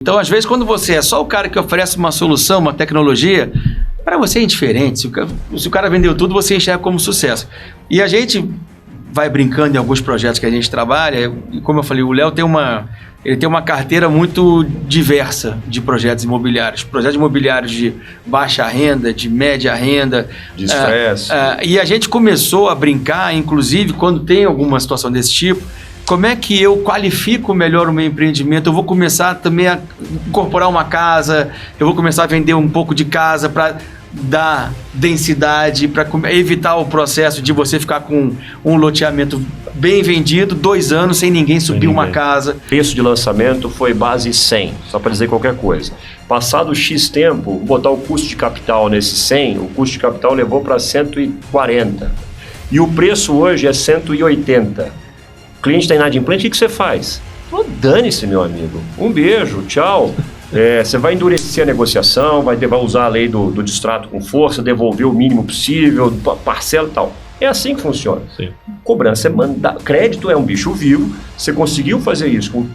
Então, às vezes, quando você é só o cara que oferece uma solução, uma tecnologia, para você é indiferente. Se o cara vendeu tudo, você enxerga como sucesso. E a gente vai brincando em alguns projetos que a gente trabalha, e como eu falei, o Léo tem uma carteira muito diversa de projetos imobiliários. Projetos imobiliários de baixa renda, de média renda. De estresse. E a gente começou a brincar, inclusive, quando tem alguma situação desse tipo, como é que eu qualifico melhor o meu empreendimento? Eu vou começar também a incorporar uma casa, eu vou começar a vender um pouco de casa para dar densidade, para evitar o processo de você ficar com um loteamento bem vendido, 2 anos sem ninguém subir uma casa. Preço de lançamento foi base 100, só para dizer qualquer coisa. Passado X tempo, botar o custo de capital nesse 100, o custo de capital levou para 140. E o preço hoje é 180. O cliente está inadimplente, o que você faz? Dane-se, meu amigo. Um beijo, tchau. Você vai endurecer a negociação, vai usar a lei do distrato com força, devolver o mínimo possível, parcela e tal. É assim que funciona. Sim. Cobrança é mandar. Crédito é um bicho vivo. Você conseguiu fazer isso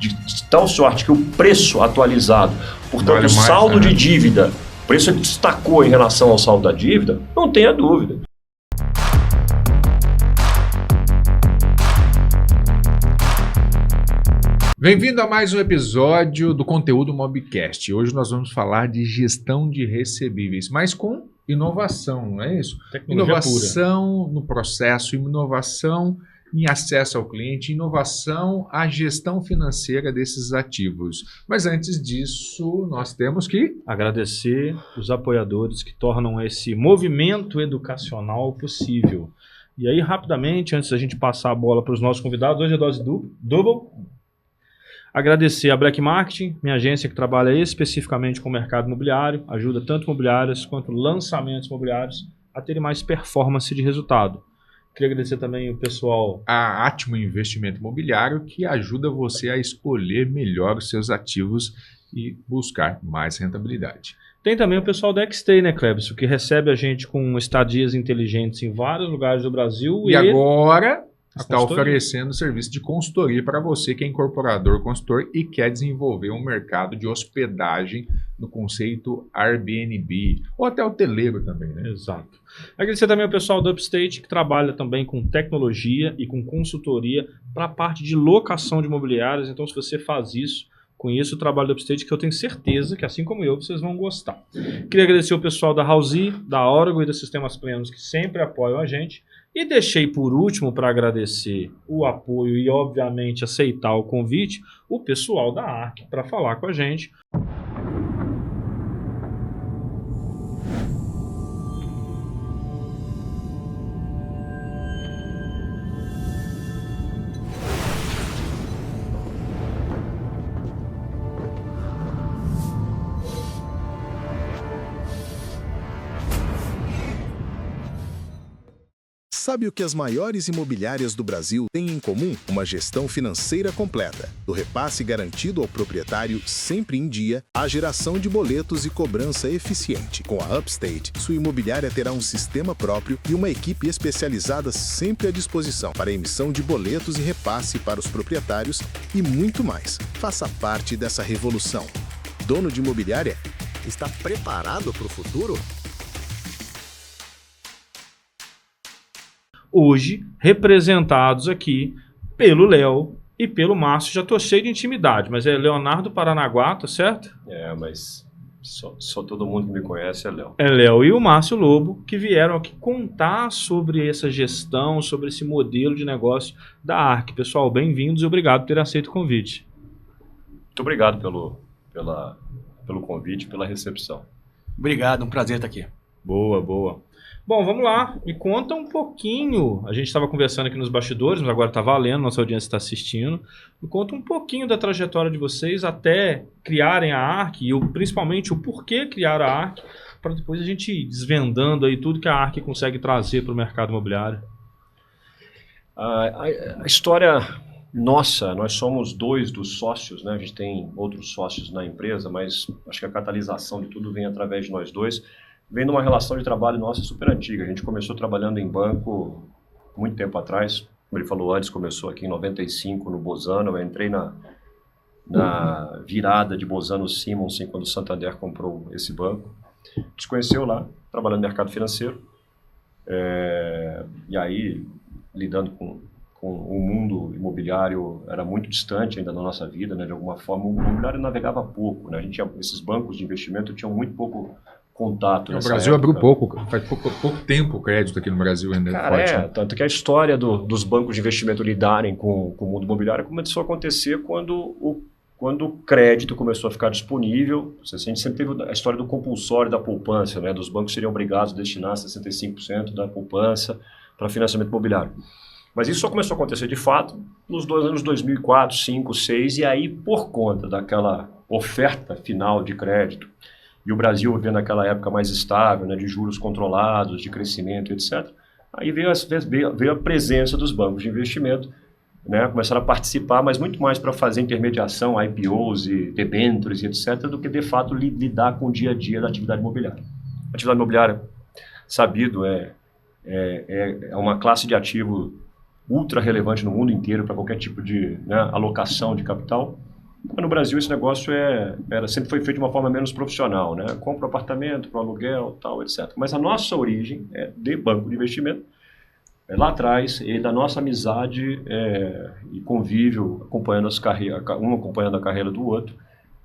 de tal sorte que o preço atualizado, portanto, vale o saldo de dívida, o preço destacou em relação ao saldo da dívida, não tenha dúvida. Bem-vindo a mais um episódio do Conteúdo Mobcast. Hoje nós vamos falar de gestão de recebíveis, mas com inovação, não é isso? Inovação pura no processo, inovação em acesso ao cliente, inovação à gestão financeira desses ativos. Mas antes disso, nós temos que agradecer os apoiadores que tornam esse movimento educacional possível. E aí, rapidamente, antes da gente passar a bola para os nossos convidados, hoje é dose double. Agradecer a Black Marketing, minha agência que trabalha especificamente com o mercado imobiliário, ajuda tanto imobiliárias quanto lançamentos imobiliários a terem mais performance de resultado. Queria agradecer também o pessoal... A Atmo Investimento Imobiliário, que ajuda você a escolher melhor os seus ativos e buscar mais rentabilidade. Tem também o pessoal da Xstay, né, Clebson, que recebe a gente com estadias inteligentes em vários lugares do Brasil. E agora... está oferecendo serviço de consultoria para você que é incorporador, consultor e quer desenvolver um mercado de hospedagem no conceito Airbnb, ou até hoteleiro também, né? Exato. Agradecer também ao pessoal do Upstate, que trabalha também com tecnologia e com consultoria para a parte de locação de imobiliárias. Então, se você faz isso, conheça o trabalho do Upstate, que eu tenho certeza que, assim como eu, vocês vão gostar. Queria agradecer o pessoal da Housee, da Oracle e da Sistemas Plenos, que sempre apoiam a gente. E deixei por último para agradecer o apoio e, obviamente, aceitar o convite, o pessoal da ARC para falar com a gente. Sabe o que as maiores imobiliárias do Brasil têm em comum? Uma gestão financeira completa, do repasse garantido ao proprietário sempre em dia, à geração de boletos e cobrança eficiente. Com a Upstate, sua imobiliária terá um sistema próprio e uma equipe especializada sempre à disposição para a emissão de boletos e repasse para os proprietários e muito mais. Faça parte dessa revolução. Dono de imobiliária? Está preparado para o futuro? Hoje, representados aqui pelo Léo e pelo Márcio. Já tô cheio de intimidade, mas é Leonardo Paranaguá, tá certo? Mas só todo mundo que me conhece é Léo. É Léo e o Márcio Lobo, que vieram aqui contar sobre essa gestão, sobre esse modelo de negócio da ARC. Pessoal, bem-vindos e obrigado por ter aceito o convite. Muito obrigado pelo convite, pela recepção. Obrigado, um prazer estar aqui. Boa, boa. Bom, vamos lá, me conta um pouquinho, a gente estava conversando aqui nos bastidores, mas agora está valendo, nossa audiência está assistindo, me conta um pouquinho da trajetória de vocês até criarem a ARC e principalmente o porquê criar a ARC, para depois a gente ir desvendando aí tudo que a ARC consegue trazer para o mercado imobiliário. A história nossa, nós somos 2 dos sócios, né? A gente tem outros sócios na empresa, mas acho que a catalisação de tudo vem através de nós 2. Vem de uma relação de trabalho nossa super antiga. A gente começou trabalhando em banco muito tempo atrás. Como ele falou antes, começou aqui em 95 no Bozano. Eu entrei na virada de Bozano Simonsen, quando o Santander comprou esse banco. A gente se conheceu lá, trabalhando no mercado financeiro. E aí, lidando com o mundo imobiliário, era muito distante ainda da nossa vida, né? De alguma forma, o imobiliário navegava pouco, né? Esses bancos de investimento tinham muito pouco contato. O Brasil abriu faz pouco tempo o crédito aqui no Brasil ainda. Cara, tanto que a história dos bancos de investimento lidarem com o mundo imobiliário começou a acontecer quando o crédito começou a ficar disponível. A gente sempre teve a história do compulsório da poupança, né? Dos bancos seriam obrigados a destinar 65% da poupança para financiamento imobiliário. Mas isso só começou a acontecer de fato nos anos 2004, 2005, 2006, e aí por conta daquela oferta final de crédito, e o Brasil vivendo aquela época mais estável, né, de juros controlados, de crescimento, etc., aí veio a presença dos bancos de investimento, né, começaram a participar, mas muito mais para fazer intermediação, IPOs e debêntures e etc., do que de fato lidar com o dia a dia da atividade imobiliária. A atividade imobiliária, sabido, é uma classe de ativo ultra relevante no mundo inteiro para qualquer tipo de, né, alocação de capital. Mas no Brasil esse negócio sempre foi feito de uma forma menos profissional, né? Compra um apartamento para aluguel, tal, etc. Mas a nossa origem é de banco de investimento. Lá atrás, e da nossa amizade e convívio, acompanhando acompanhando a carreira do outro,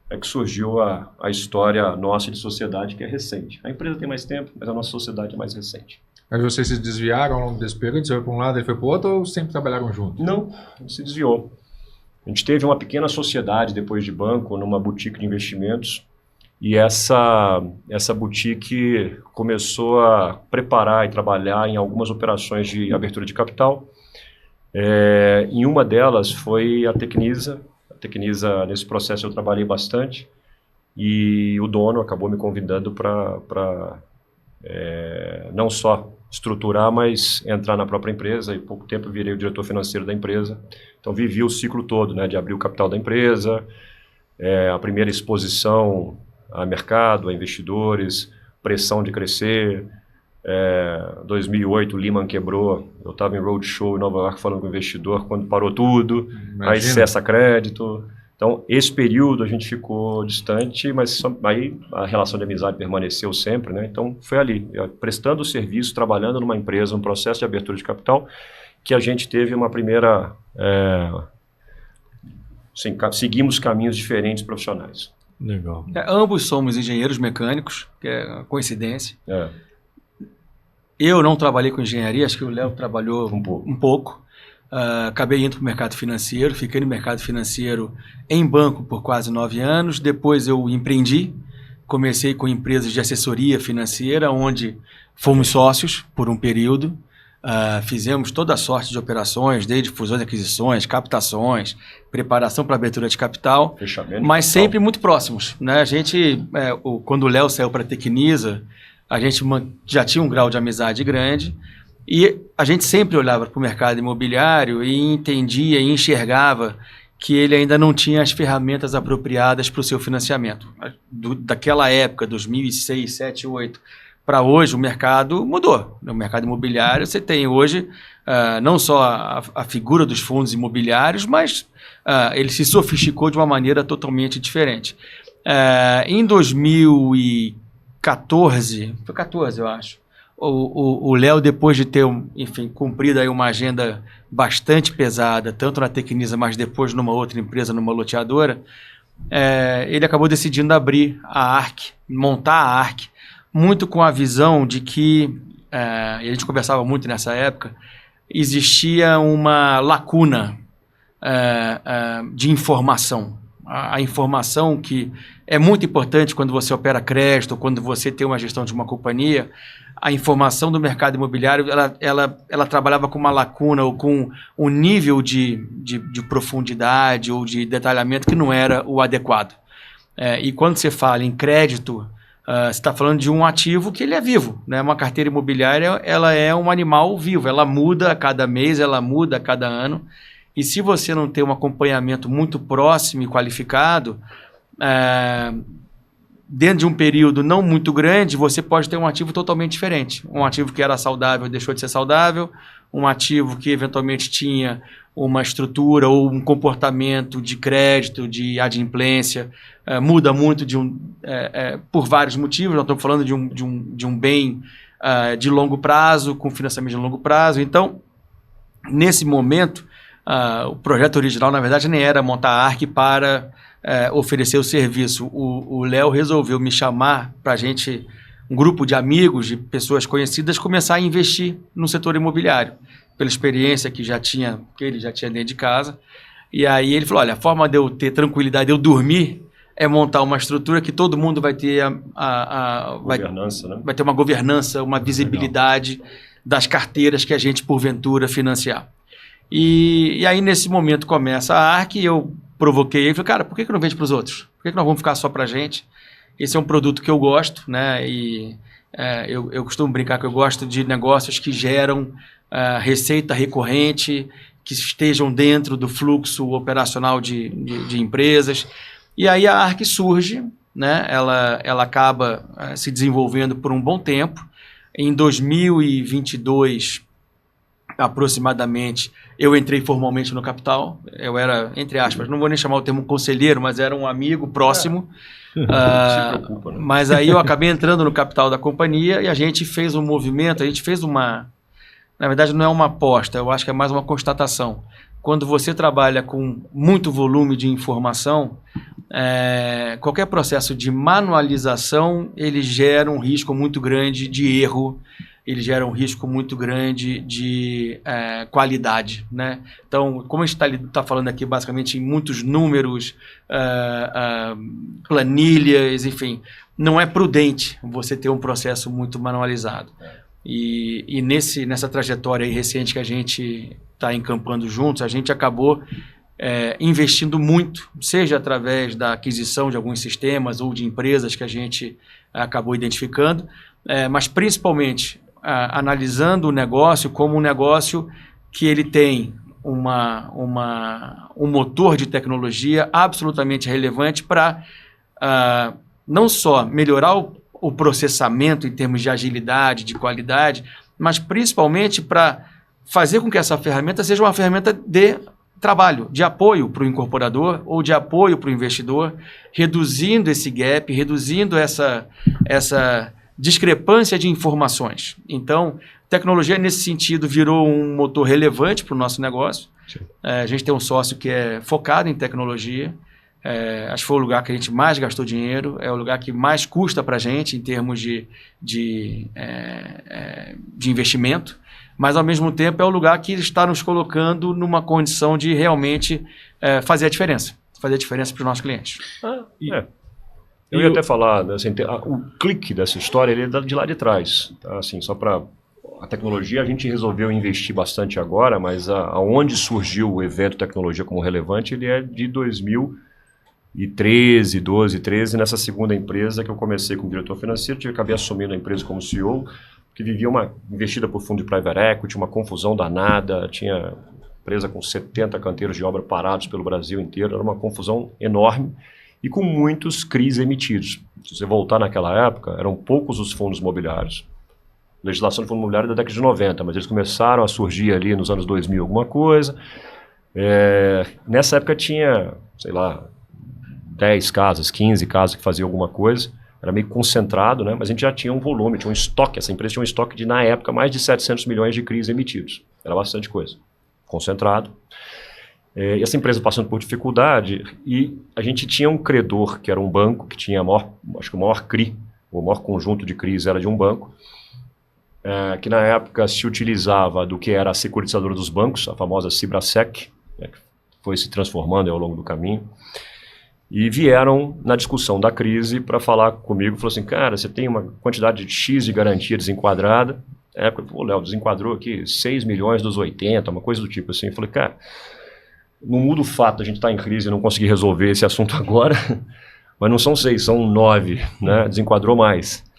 é que surgiu a história nossa de sociedade, que é recente. A empresa tem mais tempo, mas a nossa sociedade é mais recente. Mas vocês se desviaram ao longo desse período? Você foi para um lado e foi para o outro, ou sempre trabalharam juntos? Não, se desviou. A gente teve uma pequena sociedade depois de banco, numa boutique de investimentos, e essa boutique começou a preparar e trabalhar em algumas operações de abertura de capital. Em uma delas foi a Tecnisa. A Tecnisa, nesse processo eu trabalhei bastante, e o dono acabou me convidando para não só estruturar, mas entrar na própria empresa, e em pouco tempo eu virei o diretor financeiro da empresa. Então vivi o ciclo todo, né, de abrir o capital da empresa, a primeira exposição a mercado, a investidores, pressão de crescer. 2008 o Lehman quebrou, eu estava em roadshow em Nova York falando com o investidor quando parou tudo. Imagina. Aí cessa crédito. Então esse período a gente ficou distante, mas aí a relação de amizade permaneceu sempre, né? Então foi ali, prestando serviço, trabalhando numa empresa, um processo de abertura de capital, que a gente teve uma primeira... seguimos caminhos diferentes profissionais. Legal. Ambos somos engenheiros mecânicos, que é coincidência. Eu não trabalhei com engenharia, acho que o Léo trabalhou um pouco. Acabei indo para o mercado financeiro, fiquei no mercado financeiro em banco por quase 9 anos. Depois eu empreendi, comecei com empresas de assessoria financeira, onde fomos sócios por um período. Fizemos toda a sorte de operações, desde fusões e aquisições, captações, preparação para abertura de capital, fechamento, mas sempre muito próximos, né? A gente, quando o Léo saiu para a Tecnisa, a gente já tinha um grau de amizade grande, e a gente sempre olhava para o mercado imobiliário e entendia e enxergava que ele ainda não tinha as ferramentas apropriadas para o seu financiamento. Daquela época, 2006, 2007, 2008, para hoje o mercado mudou. No mercado imobiliário você tem hoje não só a figura dos fundos imobiliários, mas ele se sofisticou de uma maneira totalmente diferente. Em 2014, foi 14 eu acho, o Léo, depois de ter cumprido aí uma agenda bastante pesada, tanto na Tecnisa, mas depois numa outra empresa, numa loteadora, ele acabou decidindo abrir a ARC, montar a ARC, muito com a visão de que, e a gente conversava muito nessa época, existia uma lacuna de informação. A informação que é muito importante quando você opera crédito, quando você tem uma gestão de uma companhia, a informação do mercado imobiliário, ela trabalhava com uma lacuna ou com um nível de profundidade ou de detalhamento que não era o adequado. E quando você fala em crédito, você está falando de um ativo que ele é vivo, né? Uma carteira imobiliária, ela é um animal vivo, ela muda a cada mês, ela muda a cada ano, e se você não tem um acompanhamento muito próximo e qualificado, dentro de um período não muito grande, você pode ter um ativo totalmente diferente. Um ativo que era saudável deixou de ser saudável, um ativo que eventualmente tinha uma estrutura ou um comportamento de crédito, de adimplência, muda muito por vários motivos. Nós estamos falando de um bem de longo prazo, com financiamento de longo prazo. Então, nesse momento, o projeto original, na verdade, nem era montar a ARC para oferecer o serviço. O Léo resolveu me chamar para a gente, um grupo de amigos, de pessoas conhecidas, começar a investir no setor imobiliário, pela experiência que ele já tinha dentro de casa. E aí ele falou, olha, a forma de eu ter tranquilidade, de eu dormir, é montar uma estrutura que todo mundo vai ter governança, né? Vai ter uma governança, uma visibilidade das carteiras que a gente, porventura, financiar. E aí, nesse momento, começa a ARC, e eu provoquei ele, falei, cara, por que não vende para os outros? Por que nós vamos ficar só para a gente? Esse é um produto que eu gosto, né? E eu costumo brincar que eu gosto de negócios que geram receita recorrente, que estejam dentro do fluxo operacional de empresas. E aí a ARC surge, né? Ela acaba se desenvolvendo por um bom tempo. Em 2022, aproximadamente, eu entrei formalmente no capital. Eu era, entre aspas, não vou nem chamar o termo conselheiro, mas era um amigo próximo. Se preocupa, né? Mas aí eu acabei entrando no capital da companhia e a gente fez um movimento, na verdade não é uma aposta, eu acho que é mais uma constatação. Quando você trabalha com muito volume de informação, qualquer processo de manualização, ele gera um risco muito grande de erro, ele gera um risco muito grande de qualidade, né? Então, como a gente está falando aqui basicamente em muitos números, planilhas, enfim, não é prudente você ter um processo muito manualizado. E nessa trajetória aí recente que a gente está encampando juntos, a gente acabou investindo muito, seja através da aquisição de alguns sistemas ou de empresas que a gente acabou identificando, mas principalmente analisando o negócio como um negócio que ele tem um motor de tecnologia absolutamente relevante para não só melhorar o processamento em termos de agilidade, de qualidade, mas principalmente para fazer com que essa ferramenta seja uma ferramenta de trabalho, de apoio para o incorporador ou de apoio para o investidor, reduzindo esse gap, reduzindo essa discrepância de informações. Então, tecnologia nesse sentido virou um motor relevante para o nosso negócio. A gente tem um sócio que é focado em tecnologia. Acho que foi o lugar que a gente mais gastou dinheiro, é o lugar que mais custa para a gente em termos de investimento, mas ao mesmo tempo é o lugar que está nos colocando numa condição de realmente fazer a diferença para os nossos clientes. Eu ia até falar, assim, o clique dessa história ele é de lá de trás, tá? Assim, só para a tecnologia a gente resolveu investir bastante agora, mas aonde surgiu o evento tecnologia como relevante, ele é de 2013, 12, 13, nessa segunda empresa que eu comecei como diretor financeiro, acabei assumindo a empresa como CEO, que vivia uma investida por fundo de private equity, uma confusão danada, tinha empresa com 70 canteiros de obra parados pelo Brasil inteiro, era uma confusão enorme e com muitos CRIs emitidos. Se você voltar naquela época, eram poucos os fundos imobiliários. Legislação de fundo imobiliário da década de 90, mas eles começaram a surgir ali nos anos 2000 alguma coisa. Nessa época tinha, sei lá, 10 casas, 15 casas que faziam alguma coisa, era meio concentrado, né? Mas a gente já tinha um volume, tinha um estoque, essa empresa tinha um estoque de, na época, mais de 700 milhões de CRIs emitidos. Era bastante coisa, concentrado. E essa empresa passando por dificuldade, e a gente tinha um credor, que era um banco, que tinha acho que o maior CRI, o maior conjunto de CRIs era de um banco, que na época se utilizava do que era a securitizadora dos bancos, a famosa Cibrasec, que foi se transformando ao longo do caminho. E vieram na discussão da crise para falar comigo, falou assim, cara, você tem uma quantidade de X de garantia desenquadrada. Na época, o Léo desenquadrou aqui 6 milhões dos 80, uma coisa do tipo assim. Eu falei, cara, não muda o fato de a gente estar em crise e não conseguir resolver esse assunto agora, mas não são 6, são 9, né? Desenquadrou mais.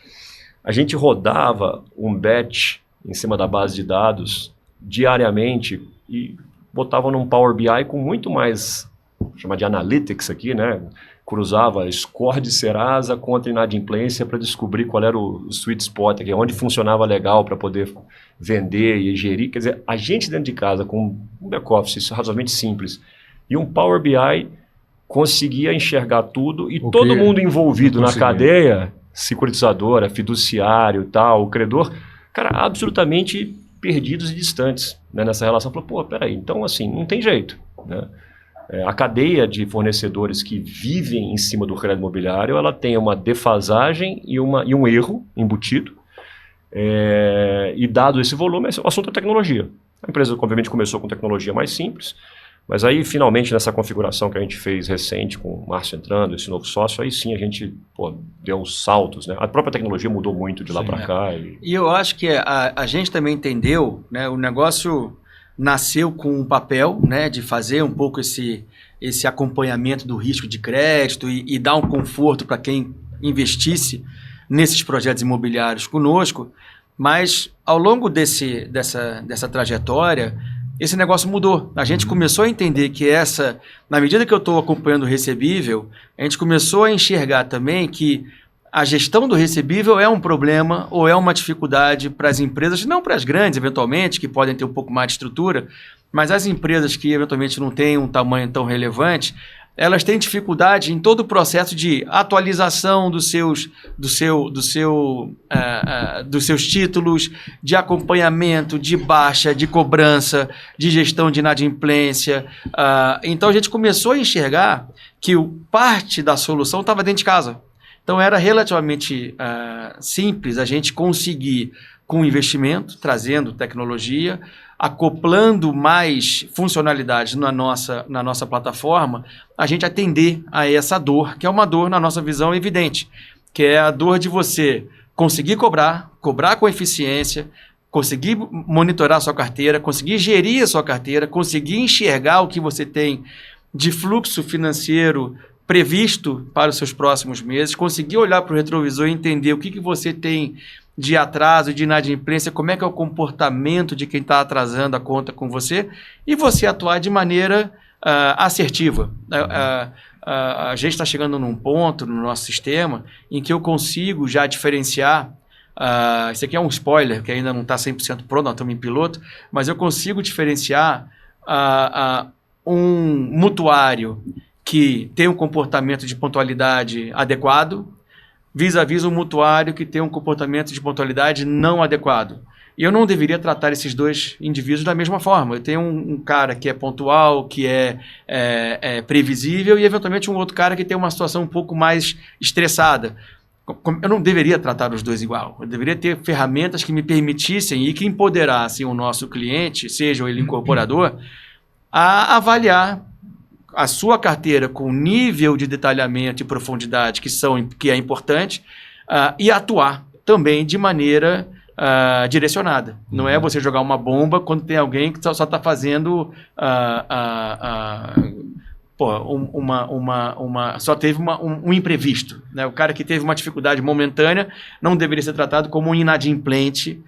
A gente rodava um batch em cima da base de dados diariamente e botava num Power BI com muito mais, chamar de analytics aqui, né? cruzava score de Serasa contra inadimplência para descobrir qual era o sweet spot, aqui, onde funcionava legal para poder vender e gerir. Quer dizer, a gente dentro de casa, com um back-office razoavelmente simples e um Power BI, conseguia enxergar tudo e todo mundo envolvido na cadeia, securitizadora, fiduciário, tal, o credor, cara, absolutamente perdidos e distantes, né, nessa relação. Falou, pô, peraí, então assim, não tem jeito, né? A cadeia de fornecedores que vivem em cima do crédito imobiliário, ela tem uma defasagem e um erro embutido. E dado esse volume, o assunto é tecnologia. A empresa, obviamente, começou com tecnologia mais simples, mas aí, finalmente, nessa configuração que a gente fez recente, com o Márcio entrando, esse novo sócio, aí sim a gente deu uns saltos, né? A própria tecnologia mudou muito de lá para cá. E eu acho que a gente também entendeu, né? O negócio nasceu com um papel, né, de fazer um pouco esse acompanhamento do risco de crédito e dar um conforto para quem investisse nesses projetos imobiliários conosco, mas ao longo dessa trajetória, esse negócio mudou. A gente começou a entender que na medida que eu estou acompanhando o recebível, a gente começou a enxergar também que a gestão do recebível é um problema ou é uma dificuldade para as empresas, não para as grandes, eventualmente, que podem ter um pouco mais de estrutura, mas as empresas que eventualmente não têm um tamanho tão relevante, elas têm dificuldade em todo o processo de atualização dos seus títulos, de acompanhamento, de baixa, de cobrança, de gestão de inadimplência. Então a gente começou a enxergar que parte da solução estava dentro de casa. Então era relativamente simples a gente conseguir, com investimento, trazendo tecnologia, acoplando mais funcionalidades na nossa plataforma, a gente atender a essa dor, que é uma dor, na nossa visão, evidente, que é a dor de você conseguir cobrar com eficiência, conseguir monitorar a sua carteira, conseguir gerir a sua carteira, conseguir enxergar o que você tem de fluxo financeiro previsto para os seus próximos meses, conseguir olhar para o retrovisor e entender o que você tem de atraso, de inadimplência, como é que é o comportamento de quem está atrasando a conta com você, e você atuar de maneira assertiva. A gente está chegando num ponto no nosso sistema em que eu consigo já diferenciar, isso aqui é um spoiler, que ainda não está 100% pronto, nós estamos em piloto, mas eu consigo diferenciar um mutuário que tem um comportamento de pontualidade adequado, vis-à-vis um mutuário que tem um comportamento de pontualidade não adequado. E eu não deveria tratar esses dois indivíduos da mesma forma. Eu tenho um cara que é pontual, que é previsível, e eventualmente um outro cara que tem uma situação um pouco mais estressada. Eu não deveria tratar os dois igual. Eu deveria ter ferramentas que me permitissem e que empoderassem o nosso cliente, seja ele incorporador, a avaliar a sua carteira com nível de detalhamento e profundidade que é importante, e atuar também de maneira direcionada. Não é você jogar uma bomba quando tem alguém que só está fazendo só teve um imprevisto, né? O cara que teve uma dificuldade momentânea não deveria ser tratado como um inadimplente,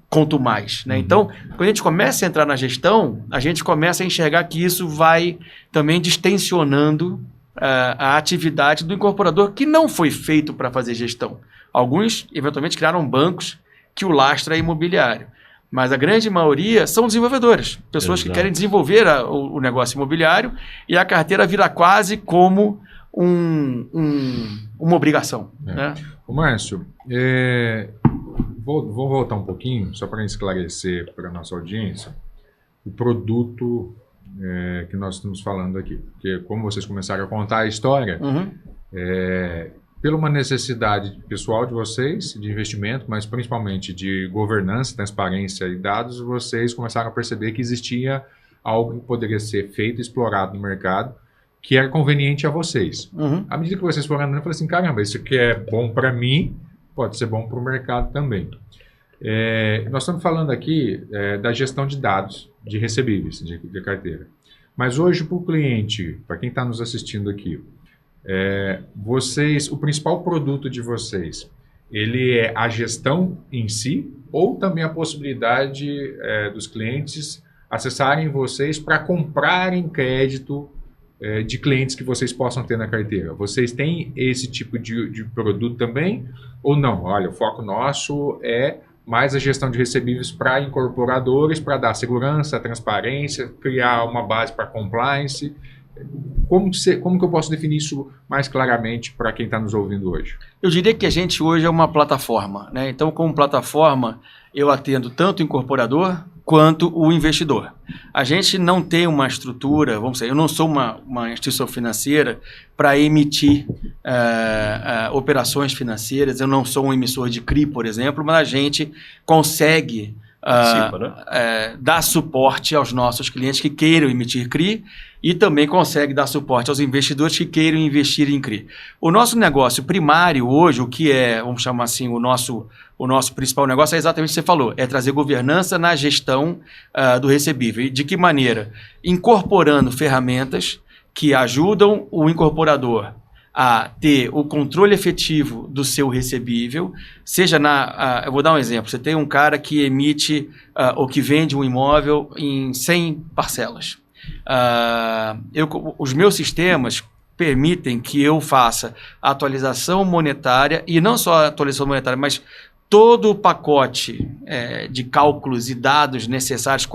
quanto mais, né? Então, quando a gente começa a entrar na gestão, a gente começa a enxergar que isso vai também distensionando a atividade do incorporador, que não foi feito para fazer gestão. Alguns, eventualmente, criaram bancos que o lastro é imobiliário, mas a grande maioria são desenvolvedores, pessoas que querem desenvolver o negócio imobiliário, e a carteira vira quase como uma obrigação. Né? Ô, Márcio, vou voltar um pouquinho, só para esclarecer para a nossa audiência, o produto que nós estamos falando aqui. Porque como vocês começaram a contar a história, pela uma necessidade pessoal de vocês, de investimento, mas principalmente de governança, transparência e dados, vocês começaram a perceber que existia algo que poderia ser feito e explorado no mercado, que era conveniente a vocês. À medida que vocês foram andando, eu falei assim, caramba, isso aqui é bom para mim, pode ser bom para o mercado também. Nós estamos falando aqui da gestão de dados, de recebíveis, de carteira. Mas hoje, para o cliente, para quem está nos assistindo aqui, o principal produto de vocês, ele é a gestão em si, ou também a possibilidade dos clientes acessarem vocês para comprarem crédito de clientes que vocês possam ter na carteira. Vocês têm esse tipo de produto também ou não? Olha, o foco nosso é mais a gestão de recebíveis para incorporadores, para dar segurança, transparência, criar uma base para compliance. Como que eu posso definir isso mais claramente para quem está nos ouvindo hoje? Eu diria que a gente hoje é uma plataforma, né? Então, como plataforma, eu atendo tanto o incorporador quanto o investidor. A gente não tem uma estrutura, vamos dizer, eu não sou uma instituição financeira para emitir operações financeiras, eu não sou um emissor de CRI, por exemplo, mas a gente consegue dar suporte aos nossos clientes que queiram emitir CRI e também consegue dar suporte aos investidores que queiram investir em CRI. O nosso negócio primário hoje, o que é, vamos chamar assim, o nosso principal negócio é exatamente o que você falou, é trazer governança na gestão do recebível. E de que maneira? Incorporando ferramentas que ajudam o incorporador a ter o controle efetivo do seu recebível, seja eu vou dar um exemplo, você tem um cara que emite ou que vende um imóvel em 100 parcelas. Os meus sistemas permitem que eu faça a atualização monetária, e não só a atualização monetária, mas todo o pacote de cálculos e dados necessários,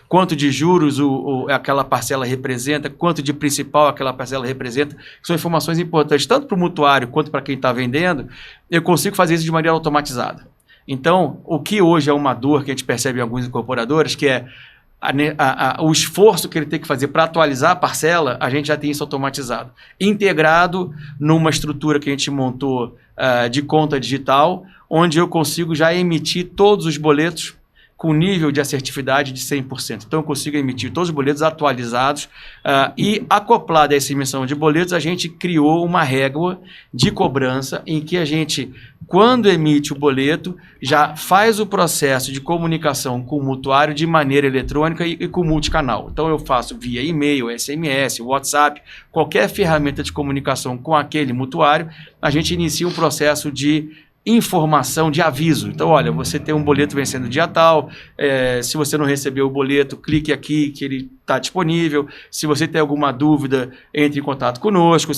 quanto de juros aquela parcela representa, quanto de principal aquela parcela representa, que são informações importantes, tanto para o mutuário quanto para quem está vendendo, eu consigo fazer isso de maneira automatizada. Então, o que hoje é uma dor que a gente percebe em alguns incorporadores, que é o esforço que ele tem que fazer para atualizar a parcela, a gente já tem isso automatizado. Integrado numa estrutura que a gente montou de conta digital, onde eu consigo já emitir todos os boletos com nível de assertividade de 100%. Então, eu consigo emitir todos os boletos atualizados e, acoplado a essa emissão de boletos, a gente criou uma régua de cobrança em que a gente, quando emite o boleto, já faz o processo de comunicação com o mutuário de maneira eletrônica e com multicanal. Então, eu faço via e-mail, SMS, WhatsApp, qualquer ferramenta de comunicação com aquele mutuário, a gente inicia um processo de informação de aviso. Então, olha, você tem um boleto vencendo dia tal, se você não recebeu o boleto, clique aqui que ele está disponível. Se você tem alguma dúvida, entre em contato conosco.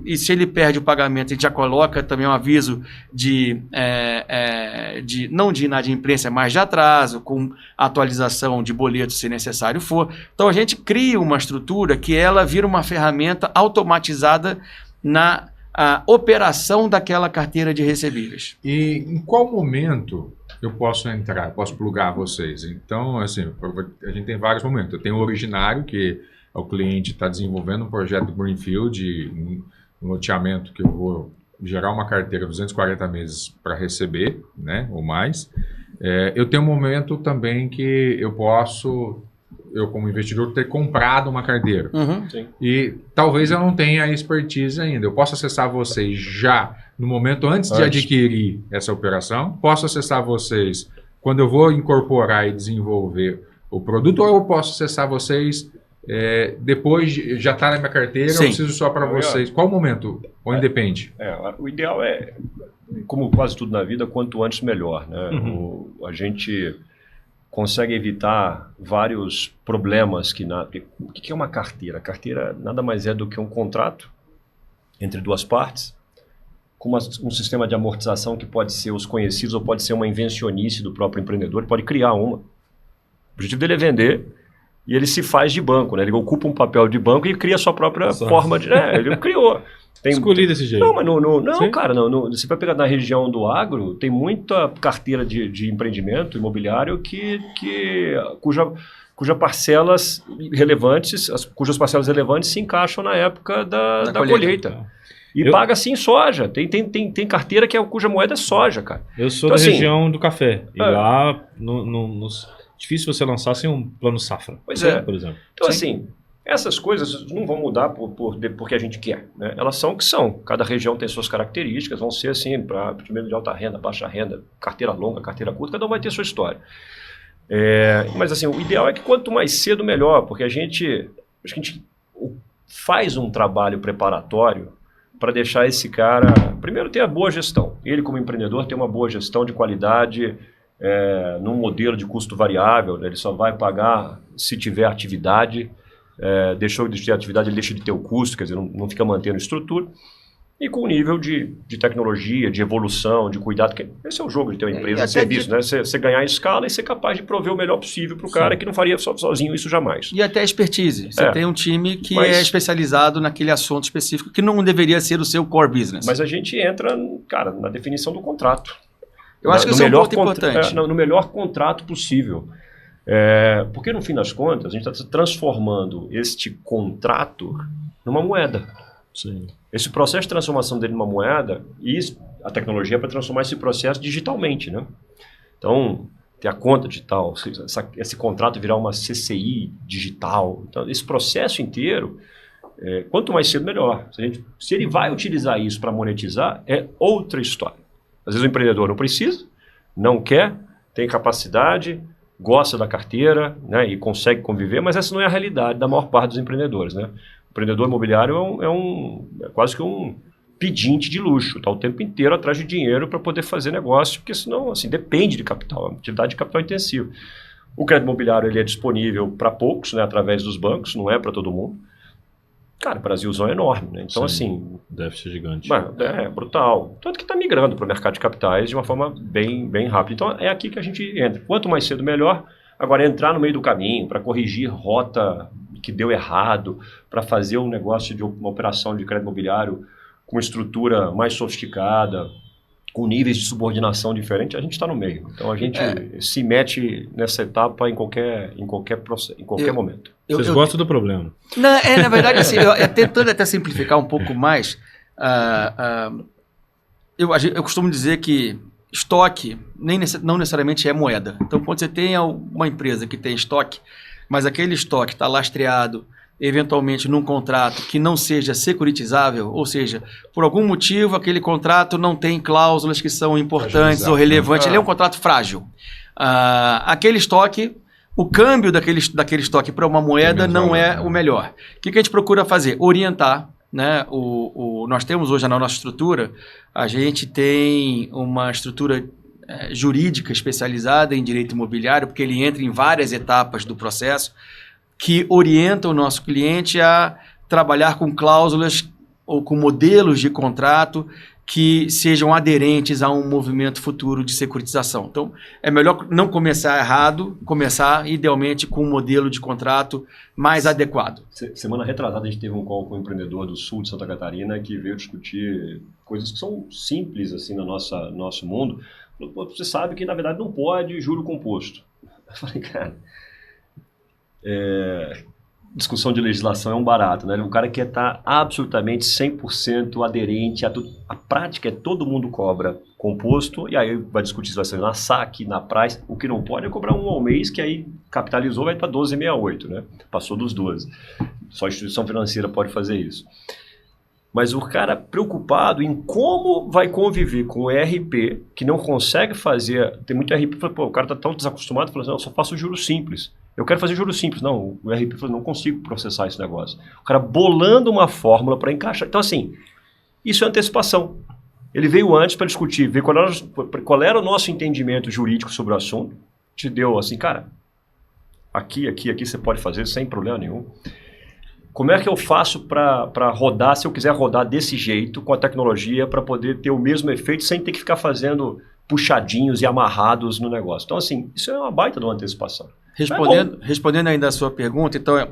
E se ele perde o pagamento, a gente já coloca também um aviso não de inadimplência, mas de atraso, com atualização de boleto, se necessário for. Então, a gente cria uma estrutura que ela vira uma ferramenta automatizada na a operação daquela carteira de recebíveis. E em qual momento eu posso entrar, posso plugar vocês? Então, assim, a gente tem vários momentos. Eu tenho o originário, que é o cliente está desenvolvendo um projeto Greenfield, um loteamento que eu vou gerar uma carteira 240 meses para receber, né, ou mais. Eu tenho um momento também que eu posso, como investidor, ter comprado uma carteira. Uhum. E talvez eu não tenha a expertise ainda. Eu posso acessar vocês já no momento antes de adquirir essa operação. Posso acessar vocês quando eu vou incorporar e desenvolver o produto, ou eu posso acessar vocês depois já está na minha carteira. Sim. Eu preciso só para vocês. Qual o momento? Ou independe? O ideal é, como quase tudo na vida, quanto antes melhor, né? Uhum. A gente consegue evitar vários problemas o que é uma carteira? A carteira nada mais é do que um contrato entre duas partes, com um sistema de amortização que pode ser os conhecidos ou pode ser uma invencionice do próprio empreendedor, pode criar uma. O objetivo dele é vender e ele se faz de banco, né? Ele ocupa um papel de banco e cria a sua própria forma de... ele criou. Escolhi desse jeito. Não, mas não, cara, você vai pegar na região do agro, tem muita carteira de empreendimento imobiliário cujas parcelas relevantes se encaixam na época da colheita. E paga sim soja. Tem carteira cuja moeda é soja, cara. Eu sou da região do café. E lá, difícil você lançar sem um plano safra. Por exemplo. Então, sim. Essas coisas não vão mudar porque a gente quer, né? Elas são o que são. Cada região tem suas características, vão ser assim, para primeiro de alta renda, baixa renda, carteira longa, carteira curta, cada um vai ter sua história. Mas assim, o ideal é que quanto mais cedo, melhor, porque a gente faz um trabalho preparatório para deixar esse cara, primeiro, ter a boa gestão. Ele, como empreendedor, tem uma boa gestão de qualidade, num modelo de custo variável, né? Ele só vai pagar se tiver atividade. deixou de ter atividade, ele deixa de ter o custo, quer dizer, não fica mantendo estrutura. E com o nível de tecnologia, de evolução, de cuidado, que esse é o jogo de ter uma empresa de serviço, né? Você ganhar escala e ser capaz de prover o melhor possível para o cara que não faria sozinho isso jamais. E até expertise. Você tem um time que é especializado naquele assunto específico que não deveria ser o seu core business. Mas a gente entra, cara, na definição do contrato. Eu acho que isso é um ponto importante. No melhor contrato possível. Porque no fim das contas, a gente está transformando este contrato numa moeda. Sim. Esse processo de transformação dele numa moeda, e a tecnologia é para transformar esse processo digitalmente, né? Então, ter a conta digital, esse contrato virar uma CCI digital. Então, esse processo inteiro, quanto mais cedo, melhor. Se ele vai utilizar isso para monetizar, é outra história. Às vezes o empreendedor não precisa, não quer, tem capacidade, gosta da carteira, né, e consegue conviver, mas essa não é a realidade da maior parte dos empreendedores, né? O empreendedor imobiliário é quase que um pedinte de luxo, está o tempo inteiro atrás de dinheiro para poder fazer negócio, porque senão, assim, depende de capital, é uma atividade de capital intensivo. O crédito imobiliário ele é disponível para poucos, né, através dos bancos, não é para todo mundo. Cara, o Brasilzão é enorme, né? Então, assim... Deve ser gigante. É brutal. Tanto que está migrando para o mercado de capitais de uma forma bem, bem rápida. Então, é aqui que a gente entra. Quanto mais cedo, melhor. Agora, entrar no meio do caminho para corrigir rota que deu errado, para fazer um negócio de uma operação de crédito imobiliário com uma estrutura mais sofisticada, com níveis de subordinação diferentes, a gente está no meio. Então, a gente se mete nessa etapa em qualquer momento. Vocês gostam do problema? Na verdade, assim, tentando até simplificar um pouco mais, eu costumo dizer que estoque não necessariamente é moeda. Então, quando você tem uma empresa que tem estoque, mas aquele estoque está lastreado, eventualmente, num contrato que não seja securitizável, ou seja, por algum motivo aquele contrato não tem cláusulas que são importantes ou relevantes, ele é um contrato frágil. Aquele estoque, o câmbio daquele estoque para uma moeda não é o melhor. O que a gente procura fazer? Orientar, né? Nós temos hoje na nossa estrutura, a gente tem uma estrutura jurídica especializada em direito imobiliário, porque ele entra em várias etapas do processo, que orienta o nosso cliente a trabalhar com cláusulas ou com modelos de contrato que sejam aderentes a um movimento futuro de securitização. Então, é melhor não começar errado, começar idealmente com um modelo de contrato mais adequado. Semana retrasada a gente teve um call com um empreendedor do sul de Santa Catarina que veio discutir coisas que são simples assim no nosso mundo. Você sabe que na verdade não pode juro composto. Eu falei, cara, discussão de legislação é um barato, né? O cara quer estar absolutamente 100% aderente a tudo. A prática é todo mundo cobra composto, e aí vai discutir se vai ser na SAC, na praia. O que não pode é cobrar um ao mês, que aí capitalizou, vai para 12,68, né? Passou dos 12. Só a instituição financeira pode fazer isso. Mas o cara preocupado em como vai conviver com o ERP, que não consegue fazer... Tem muito ERP que fala, pô, o cara está tão desacostumado, fala assim, não, eu só faço juros simples. Eu quero fazer juros simples. Não, o ERP falou, não consigo processar esse negócio. O cara bolando uma fórmula para encaixar. Então, assim, isso é antecipação. Ele veio antes para discutir, ver qual era o nosso entendimento jurídico sobre o assunto. Te deu assim, cara, aqui você pode fazer sem problema nenhum. Como é que eu faço para rodar, se eu quiser rodar desse jeito, com a tecnologia, para poder ter o mesmo efeito sem ter que ficar fazendo puxadinhos e amarrados no negócio? Então, assim, isso é uma baita de uma antecipação. Respondendo ainda a sua pergunta, então é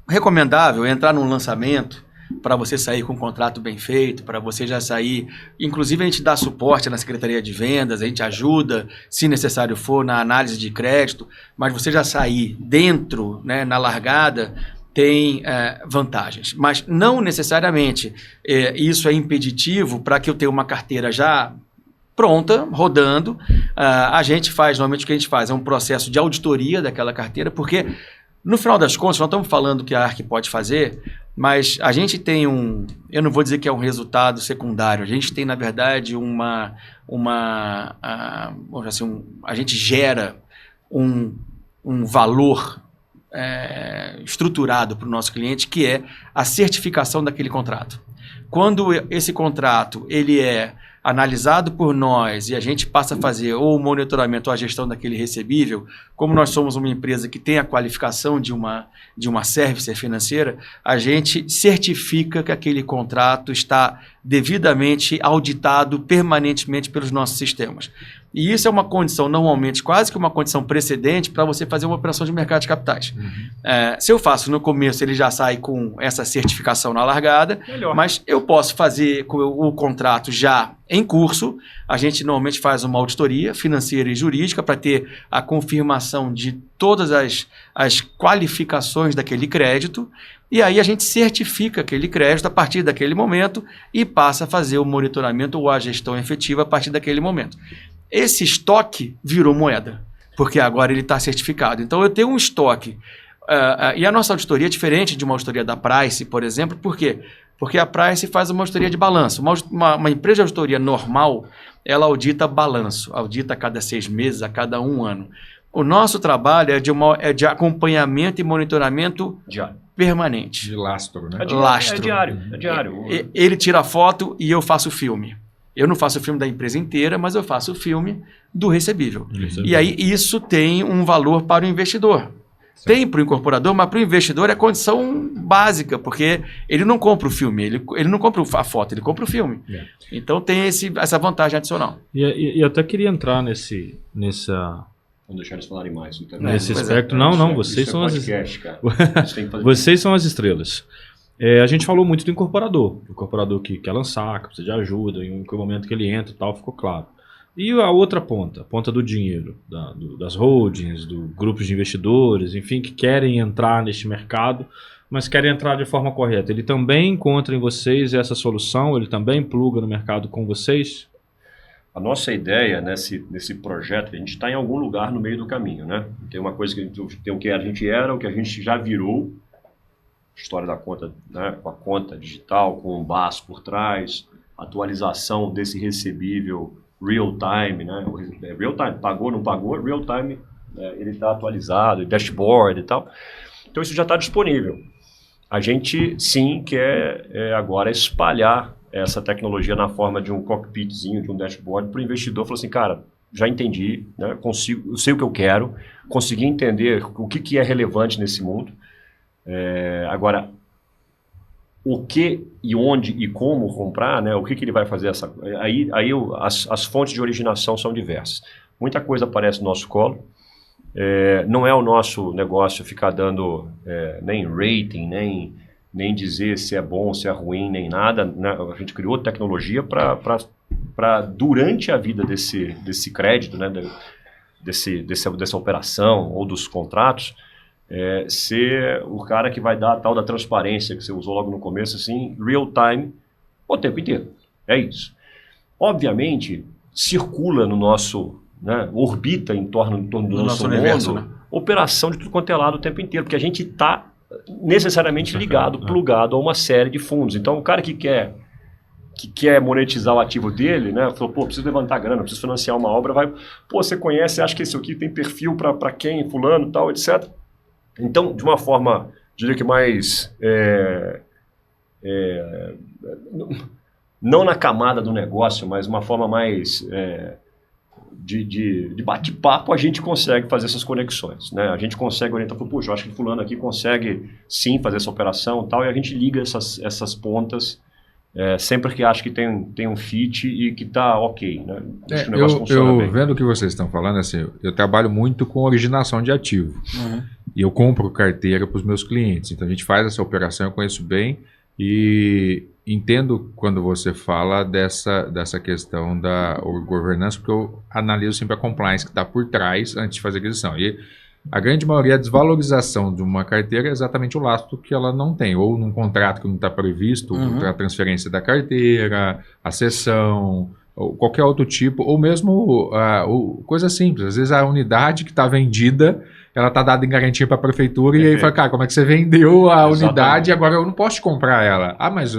recomendável entrar num lançamento para você sair com um contrato bem feito, para você já sair... Inclusive, a gente dá suporte na Secretaria de Vendas, a gente ajuda, se necessário for, na análise de crédito, mas você já sair dentro, né, na largada... tem vantagens, mas não necessariamente isso é impeditivo para que eu tenha uma carteira já pronta, rodando. A gente faz, normalmente o que a gente faz é um processo de auditoria daquela carteira, porque no final das contas, nós estamos falando que a ARC pode fazer, mas a gente tem eu não vou dizer que é um resultado secundário, a gente tem na verdade a gente gera um valor estruturado para o nosso cliente, que é a certificação daquele contrato. Quando esse contrato ele é analisado por nós e a gente passa a fazer ou o monitoramento ou a gestão daquele recebível, como nós somos uma empresa que tem a qualificação de uma servicer financeira, a gente certifica que aquele contrato está devidamente auditado permanentemente pelos nossos sistemas. E isso é uma condição, normalmente, quase que uma condição precedente para você fazer uma operação de mercado de capitais. Se eu faço no começo, ele já sai com essa certificação na largada, melhor. Mas eu posso fazer com o contrato já em curso. A gente normalmente faz uma auditoria financeira e jurídica para ter a confirmação de todas as qualificações daquele crédito. E aí a gente certifica aquele crédito a partir daquele momento e passa a fazer o monitoramento ou a gestão efetiva a partir daquele momento. Esse estoque virou moeda, porque agora ele está certificado. Então eu tenho um estoque. E a nossa auditoria é diferente de uma auditoria da Price, por exemplo. Por quê? Porque a Price faz uma auditoria de balanço. Uma empresa de auditoria normal, ela audita balanço, audita a cada 6 meses, a cada 1 ano. O nosso trabalho é de acompanhamento e monitoramento permanente. De lastro, né? Lastro. É diário. Ele tira a foto e eu faço o filme. Eu não faço o filme da empresa inteira, mas eu faço o filme do recebível. E aí isso tem um valor para o investidor. Certo. Tem para o incorporador, mas para o investidor é condição básica, porque ele não compra o filme, ele não compra a foto, ele compra o filme. Então tem essa vantagem adicional. E eu até queria entrar nessa... Vamos deixar eles falarem mais. Nesse aspecto. Não, vocês são vocês são as estrelas. A gente falou muito do incorporador que quer lançar, que precisa de ajuda, em que momento que ele entra e tal, ficou claro. E a outra ponta, a ponta do dinheiro, das holdings, do grupos de investidores, enfim, que querem entrar neste mercado, mas querem entrar de forma correta. Ele também encontra em vocês essa solução? Ele também pluga no mercado com vocês? A nossa ideia nesse projeto, a gente está em algum lugar no meio do caminho, né? Tem uma coisa tem o que a gente era, o que a gente já virou, história da conta, né, com a conta digital, com um BAS por trás, atualização desse recebível real time, né? Real time, pagou, não pagou, real time, ele está atualizado, dashboard e tal. Então isso já está disponível. A gente sim quer agora espalhar essa tecnologia na forma de um cockpitzinho, de um dashboard, para o investidor. Falou assim, cara, já entendi, né? Eu sei o que eu quero, consegui entender o que é relevante nesse mundo. Agora, o que e onde e como comprar, né? O que ele vai fazer? As fontes de originação são diversas. Muita coisa aparece no nosso colo. Não é o nosso negócio ficar dando nem rating, nem dizer se é bom, se é ruim, nem nada, né? A gente criou tecnologia para durante a vida desse crédito, né? dessa operação ou dos contratos, ser o cara que vai dar a tal da transparência que você usou logo no começo, assim, real time, o tempo inteiro. É isso. Obviamente, circula no nosso, né, orbita em torno do nosso universo, mundo, né? Operação de tudo quanto é lado o tempo inteiro, porque a gente está necessariamente ligado, plugado a uma série de fundos. Então, o cara que quer monetizar o ativo dele, né? Falou, preciso levantar grana, preciso financiar uma obra, você conhece, acha que esse aqui tem perfil para quem, fulano, tal, etc. Então, de uma forma, diria que mais... não na camada do negócio, mas uma forma mais... de bate-papo, a gente consegue fazer essas conexões, né? A gente consegue orientar, eu acho que fulano aqui consegue sim fazer essa operação e tal, e a gente liga essas pontas sempre que acha que tem um fit e que está ok, né? Acho que o negócio funciona bem. Vendo o que vocês estão falando, assim, eu trabalho muito com originação de ativo. E eu compro carteira para os meus clientes. Então a gente faz essa operação, eu conheço bem e entendo quando você fala dessa questão da governança, porque eu analiso sempre a compliance que está por trás antes de fazer a aquisição. E a grande maioria, a desvalorização de uma carteira é exatamente o lastro que ela não tem, ou num contrato que não está previsto, a transferência da carteira, a cessão, ou qualquer outro tipo, ou mesmo coisa simples. Às vezes a unidade que está vendida, ela está dada em garantia para a prefeitura, e aí fala, cara, como é que você vendeu a unidade e agora eu não posso te comprar ela? Mas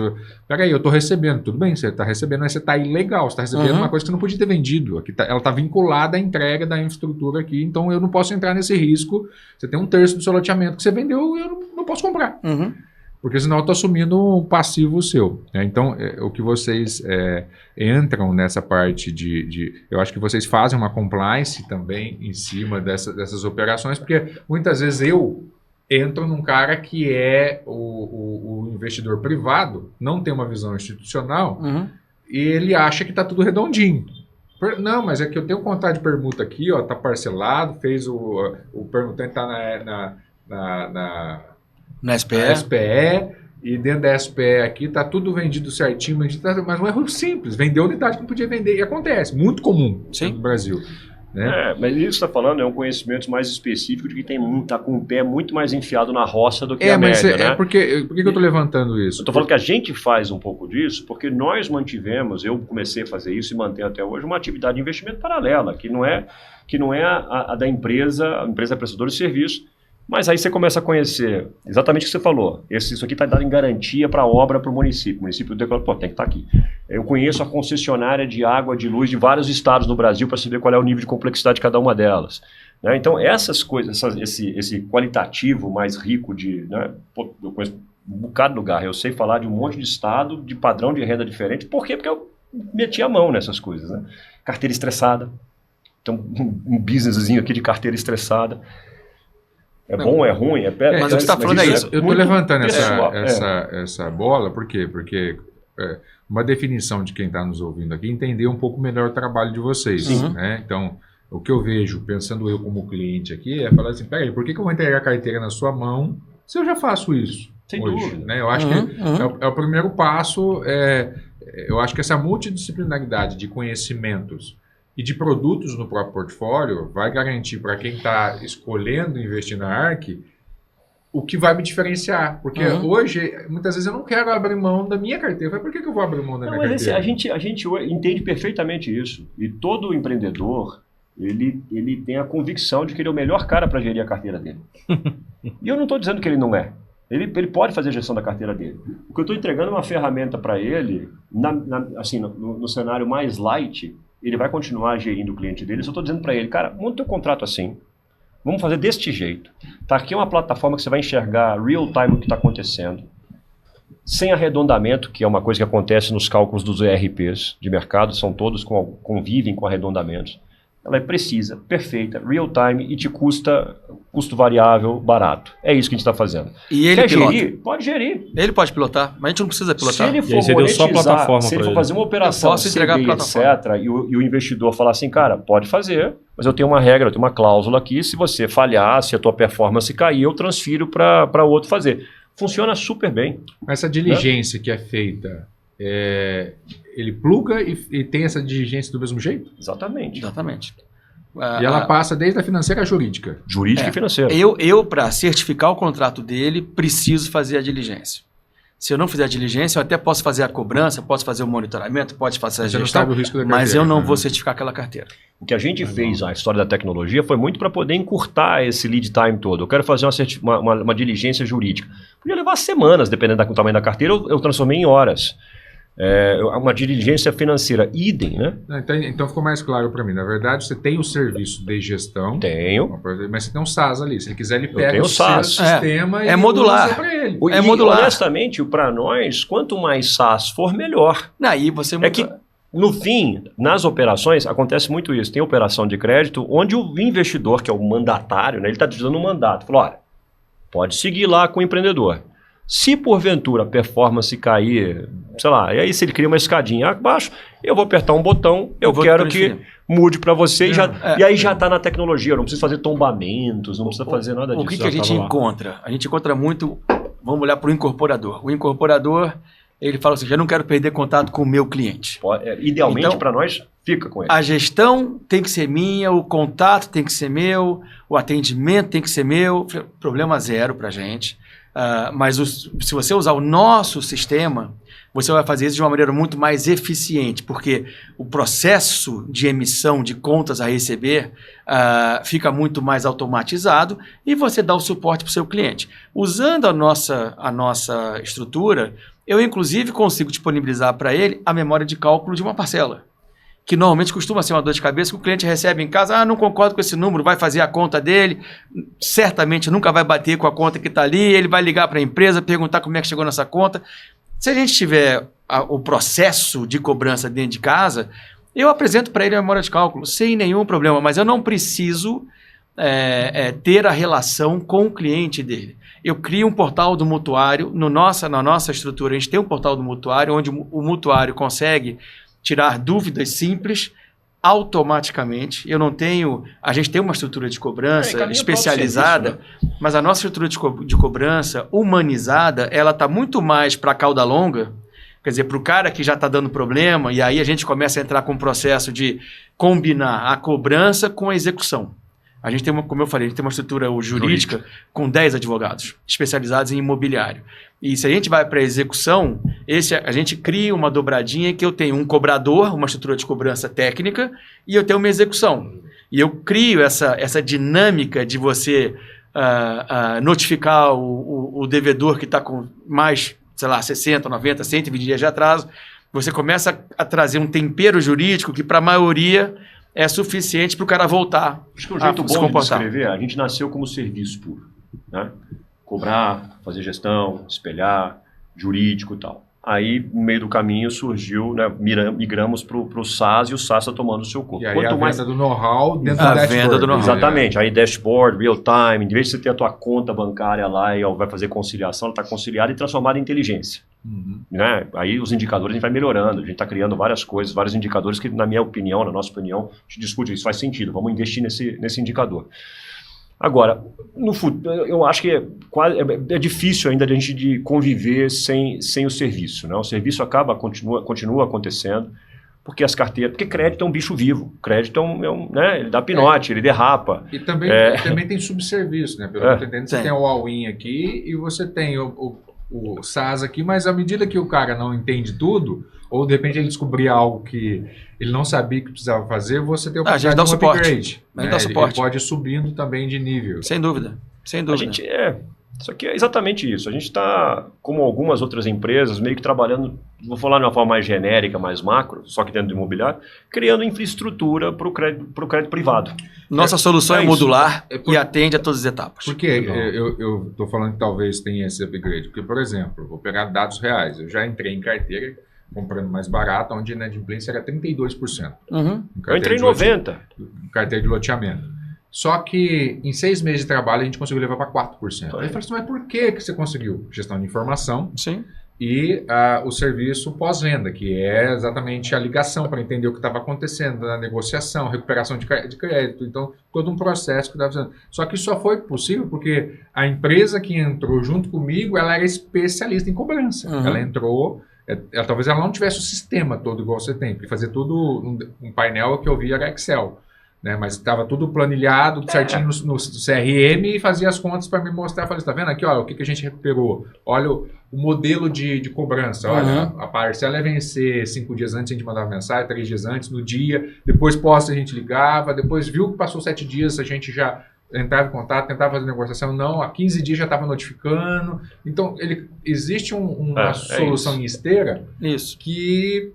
peraí, eu estou recebendo. Tudo bem, você está recebendo, mas você está ilegal, você está recebendo uma coisa que você não podia ter vendido. Aqui ela está vinculada à entrega da infraestrutura aqui, então eu não posso entrar nesse risco. Você tem 1/3 do seu loteamento que você vendeu e eu não posso comprar. Porque senão eu estou assumindo um passivo seu. Né? Então, o que vocês entram nessa parte eu acho que vocês fazem uma compliance também em cima dessas operações, porque muitas vezes eu entro num cara que é o investidor privado, não tem uma visão institucional, e ele acha que está tudo redondinho. Não, mas é que eu tenho um contrato de permuta aqui, ó, tá parcelado, fez o permutante está na SPE, e dentro da SPE aqui tá tudo vendido certinho, mas não é simples, vendeu unidade que não podia vender, e acontece, muito comum no Brasil. Né? Mas isso que você está falando é um conhecimento mais específico de quem está com o pé muito mais enfiado na roça do que a média, né? Por que eu estou levantando isso? Eu estou falando que a gente faz um pouco disso porque nós mantivemos, eu comecei a fazer isso e mantenho até hoje, uma atividade de investimento paralela, que não é a da empresa, a empresa prestadora de serviço. Mas aí você começa a conhecer exatamente o que você falou. Isso aqui está dado em garantia para a obra para o município. O município declara, tem que estar aqui. Eu conheço a concessionária de água, de luz de vários estados no Brasil para saber qual é o nível de complexidade de cada uma delas. Né? Então, essas coisas, esse qualitativo mais rico né? Eu conheço um bocado de lugar. Eu sei falar de um monte de estado, de padrão de renda diferente. Por quê? Porque eu meti a mão nessas coisas. Né? Carteira estressada. Então, um businesszinho aqui de carteira estressada. É bom, é ruim, é péssimo. Mas o que você está falando é isso. Eu estou levantando essa bola, por quê? Porque uma definição de quem está nos ouvindo aqui, entender um pouco melhor o trabalho de vocês. Né? Então, o que eu vejo, pensando eu como cliente aqui, é falar assim, peraí, por que eu vou entregar a carteira na sua mão se eu já faço isso? Sem hoje? dúvida. Né? Eu acho que é o primeiro passo, eu acho que essa multidisciplinaridade de conhecimentos e de produtos no próprio portfólio vai garantir para quem está escolhendo investir na ARC o que vai me diferenciar. Porque hoje, muitas vezes, eu não quero abrir mão da minha carteira. Por que eu vou abrir mão da minha carteira? A gente entende perfeitamente isso. E todo empreendedor, ele tem a convicção de que ele é o melhor cara para gerir a carteira dele. E eu não estou dizendo que ele não é. Ele pode fazer a gestão da carteira dele. O que eu estou entregando é uma ferramenta para ele, assim, no cenário mais light, ele vai continuar gerindo o cliente dele. Eu só estou dizendo para ele, cara, monta o teu contrato assim. Vamos fazer deste jeito. Tá aqui uma plataforma que você vai enxergar real time o que está acontecendo. Sem arredondamento, que é uma coisa que acontece nos cálculos dos ERPs de mercado, são todos convivem com arredondamentos. Ela é precisa, perfeita, real time e te custa custo variável barato. É isso que a gente está fazendo. E ele quer pilota? gerir? Pode gerir. Ele pode pilotar, mas a gente não precisa pilotar. Se ele for monetizar, se ele for fazer uma operação entregar CD, etc., e o investidor falar assim, cara, pode fazer, mas eu tenho uma regra, eu tenho uma cláusula aqui, se você falhar, se a tua performance cair, eu transfiro para o outro fazer. Funciona super bem. Essa diligência que é feita, ele pluga e tem essa diligência do mesmo jeito? Exatamente. E ela passa desde a financeira à jurídica. Jurídica e financeira. Eu para certificar o contrato dele, preciso fazer a diligência. Se eu não fizer a diligência, eu até posso fazer a cobrança, posso fazer o monitoramento, posso fazer a gestão, o risco da carteira, mas eu não vou certificar aquela carteira. O que a gente fez, a história da tecnologia, foi muito para poder encurtar esse lead time todo. Eu quero fazer uma diligência jurídica. Podia levar semanas, dependendo do tamanho da carteira, eu transformei em horas. Uma diligência financeira, idem, né? Então ficou mais claro para mim. Na verdade, você tem o serviço de gestão. Tenho. Mas você tem um SaaS ali. Se ele quiser, ele pega o SaaS. sistema e modular. usa para ele. Modular. Honestamente, para nós, quanto mais SaaS for, melhor. Aí você É que, no fim, nas operações, acontece muito isso. Tem operação de crédito onde o investidor, que é o mandatário, né, ele está te dando um mandato. Falou, olha, pode seguir lá com o empreendedor. Se porventura a performance cair, sei lá, e aí se ele cria uma escadinha abaixo, eu vou apertar um botão, eu quero que mude para você e aí já está na tecnologia, eu não preciso fazer tombamentos, não precisa fazer nada disso. O que a gente encontra? A gente encontra muito, vamos olhar para o incorporador. O incorporador, ele fala assim, eu não quero perder contato com o meu cliente. Idealmente então, para nós, fica com ele. A gestão tem que ser minha, o contato tem que ser meu, o atendimento tem que ser meu, problema zero para a gente. Mas se você usar o nosso sistema, você vai fazer isso de uma maneira muito mais eficiente, porque o processo de emissão de contas a receber fica muito mais automatizado e você dá o suporte para o seu cliente. Usando a nossa estrutura, eu inclusive consigo disponibilizar para ele a memória de cálculo de uma parcela, que normalmente costuma ser uma dor de cabeça, que o cliente recebe em casa, não concordo com esse número, vai fazer a conta dele, certamente nunca vai bater com a conta que está ali, ele vai ligar para a empresa, perguntar como é que chegou nessa conta. Se a gente tiver o processo de cobrança dentro de casa, eu apresento para ele a memória de cálculo, sem nenhum problema, mas eu não preciso ter a relação com o cliente dele. Eu crio um portal do mutuário, na nossa estrutura a gente tem um portal do mutuário, onde o mutuário consegue tirar dúvidas simples automaticamente. A gente tem uma estrutura de cobrança especializada, serviço, né? Mas a nossa estrutura de cobrança humanizada, ela está muito mais para a cauda longa, quer dizer, para o cara que já está dando problema, e aí a gente começa a entrar com o processo de combinar a cobrança com a execução. A gente tem, como eu falei, a gente tem uma estrutura jurídica com 10 advogados especializados em imobiliário. E se a gente vai para a execução, a gente cria uma dobradinha que eu tenho um cobrador, uma estrutura de cobrança técnica, e eu tenho uma execução. E eu crio essa dinâmica de você notificar o devedor que está com mais, sei lá, 60, 90, 120 dias de atraso. Você começa a trazer um tempero jurídico que, para a maioria, é suficiente para o cara voltar. Acho que um jeito bom de descrever, a gente nasceu como serviço puro, né? Cobrar, fazer gestão, espelhar, jurídico e tal. Aí, no meio do caminho, surgiu, né, migramos para o SaaS, e o SaaS está tomando o seu corpo. E aí a venda do know-how dentro do dashboard. Venda do know-how. Exatamente. Aí dashboard, real time, em vez de você ter a tua conta bancária lá e vai fazer conciliação, ela está conciliada e transformada em inteligência. Né? Aí os indicadores a gente vai melhorando, a gente está criando várias coisas, vários indicadores que, na minha opinião, na nossa opinião, a gente discute isso, faz sentido, vamos investir nesse indicador. Agora, no futuro, eu acho que é difícil ainda a gente conviver sem o serviço, né? O serviço continua acontecendo, porque as carteiras, porque crédito é um bicho vivo, crédito né? Ele dá pinote, ele derrapa. E também tem subserviço, né? Pelo que eu tô entendendo, você tem o all-in aqui e você tem o SaaS aqui, mas à medida que o cara não entende tudo, ou de repente ele descobrir algo que ele não sabia que precisava fazer, você tem o upgrade. Né? Ele pode ir subindo também de nível. Sem dúvida. Isso aqui é exatamente isso. A gente está, como algumas outras empresas, meio que trabalhando, vou falar de uma forma mais genérica, mais macro, só que dentro do imobiliário, criando infraestrutura para o crédito privado. Nossa solução é modular e atende a todas as etapas. Por que eu estou falando que talvez tenha esse upgrade? Porque, por exemplo, eu vou pegar dados reais. Eu já entrei em carteira comprando mais barato, onde a inadimplência era 32%. Eu entrei em 90%. Carteira de loteamento. Só que em 6 meses de trabalho a gente conseguiu levar para 4%. Aí eu falei assim, mas por que você conseguiu? Gestão de informação. Sim. E o serviço pós-venda, que é exatamente a ligação para entender o que estava acontecendo na negociação, recuperação de crédito. Então, todo um processo que estava fazendo. Só que isso só foi possível porque a empresa que entrou junto comigo, ela era especialista em cobrança. Ela entrou... talvez ela não tivesse o sistema todo igual você tem, porque fazer tudo um painel que eu via era Excel, né? Mas estava tudo planilhado, certinho no CRM e fazia as contas para me mostrar. Falei, está vendo aqui, olha, o que a gente recuperou? Olha o modelo de cobrança, olha, a parcela é vencer 5 dias antes, a gente mandava mensagem, 3 dias antes, no dia, depois pós a gente ligava, depois viu que passou 7 dias, a gente já entrava em contato, tentava fazer negociação, não, há 15 dias já estava notificando. Então, existe uma solução em esteira que,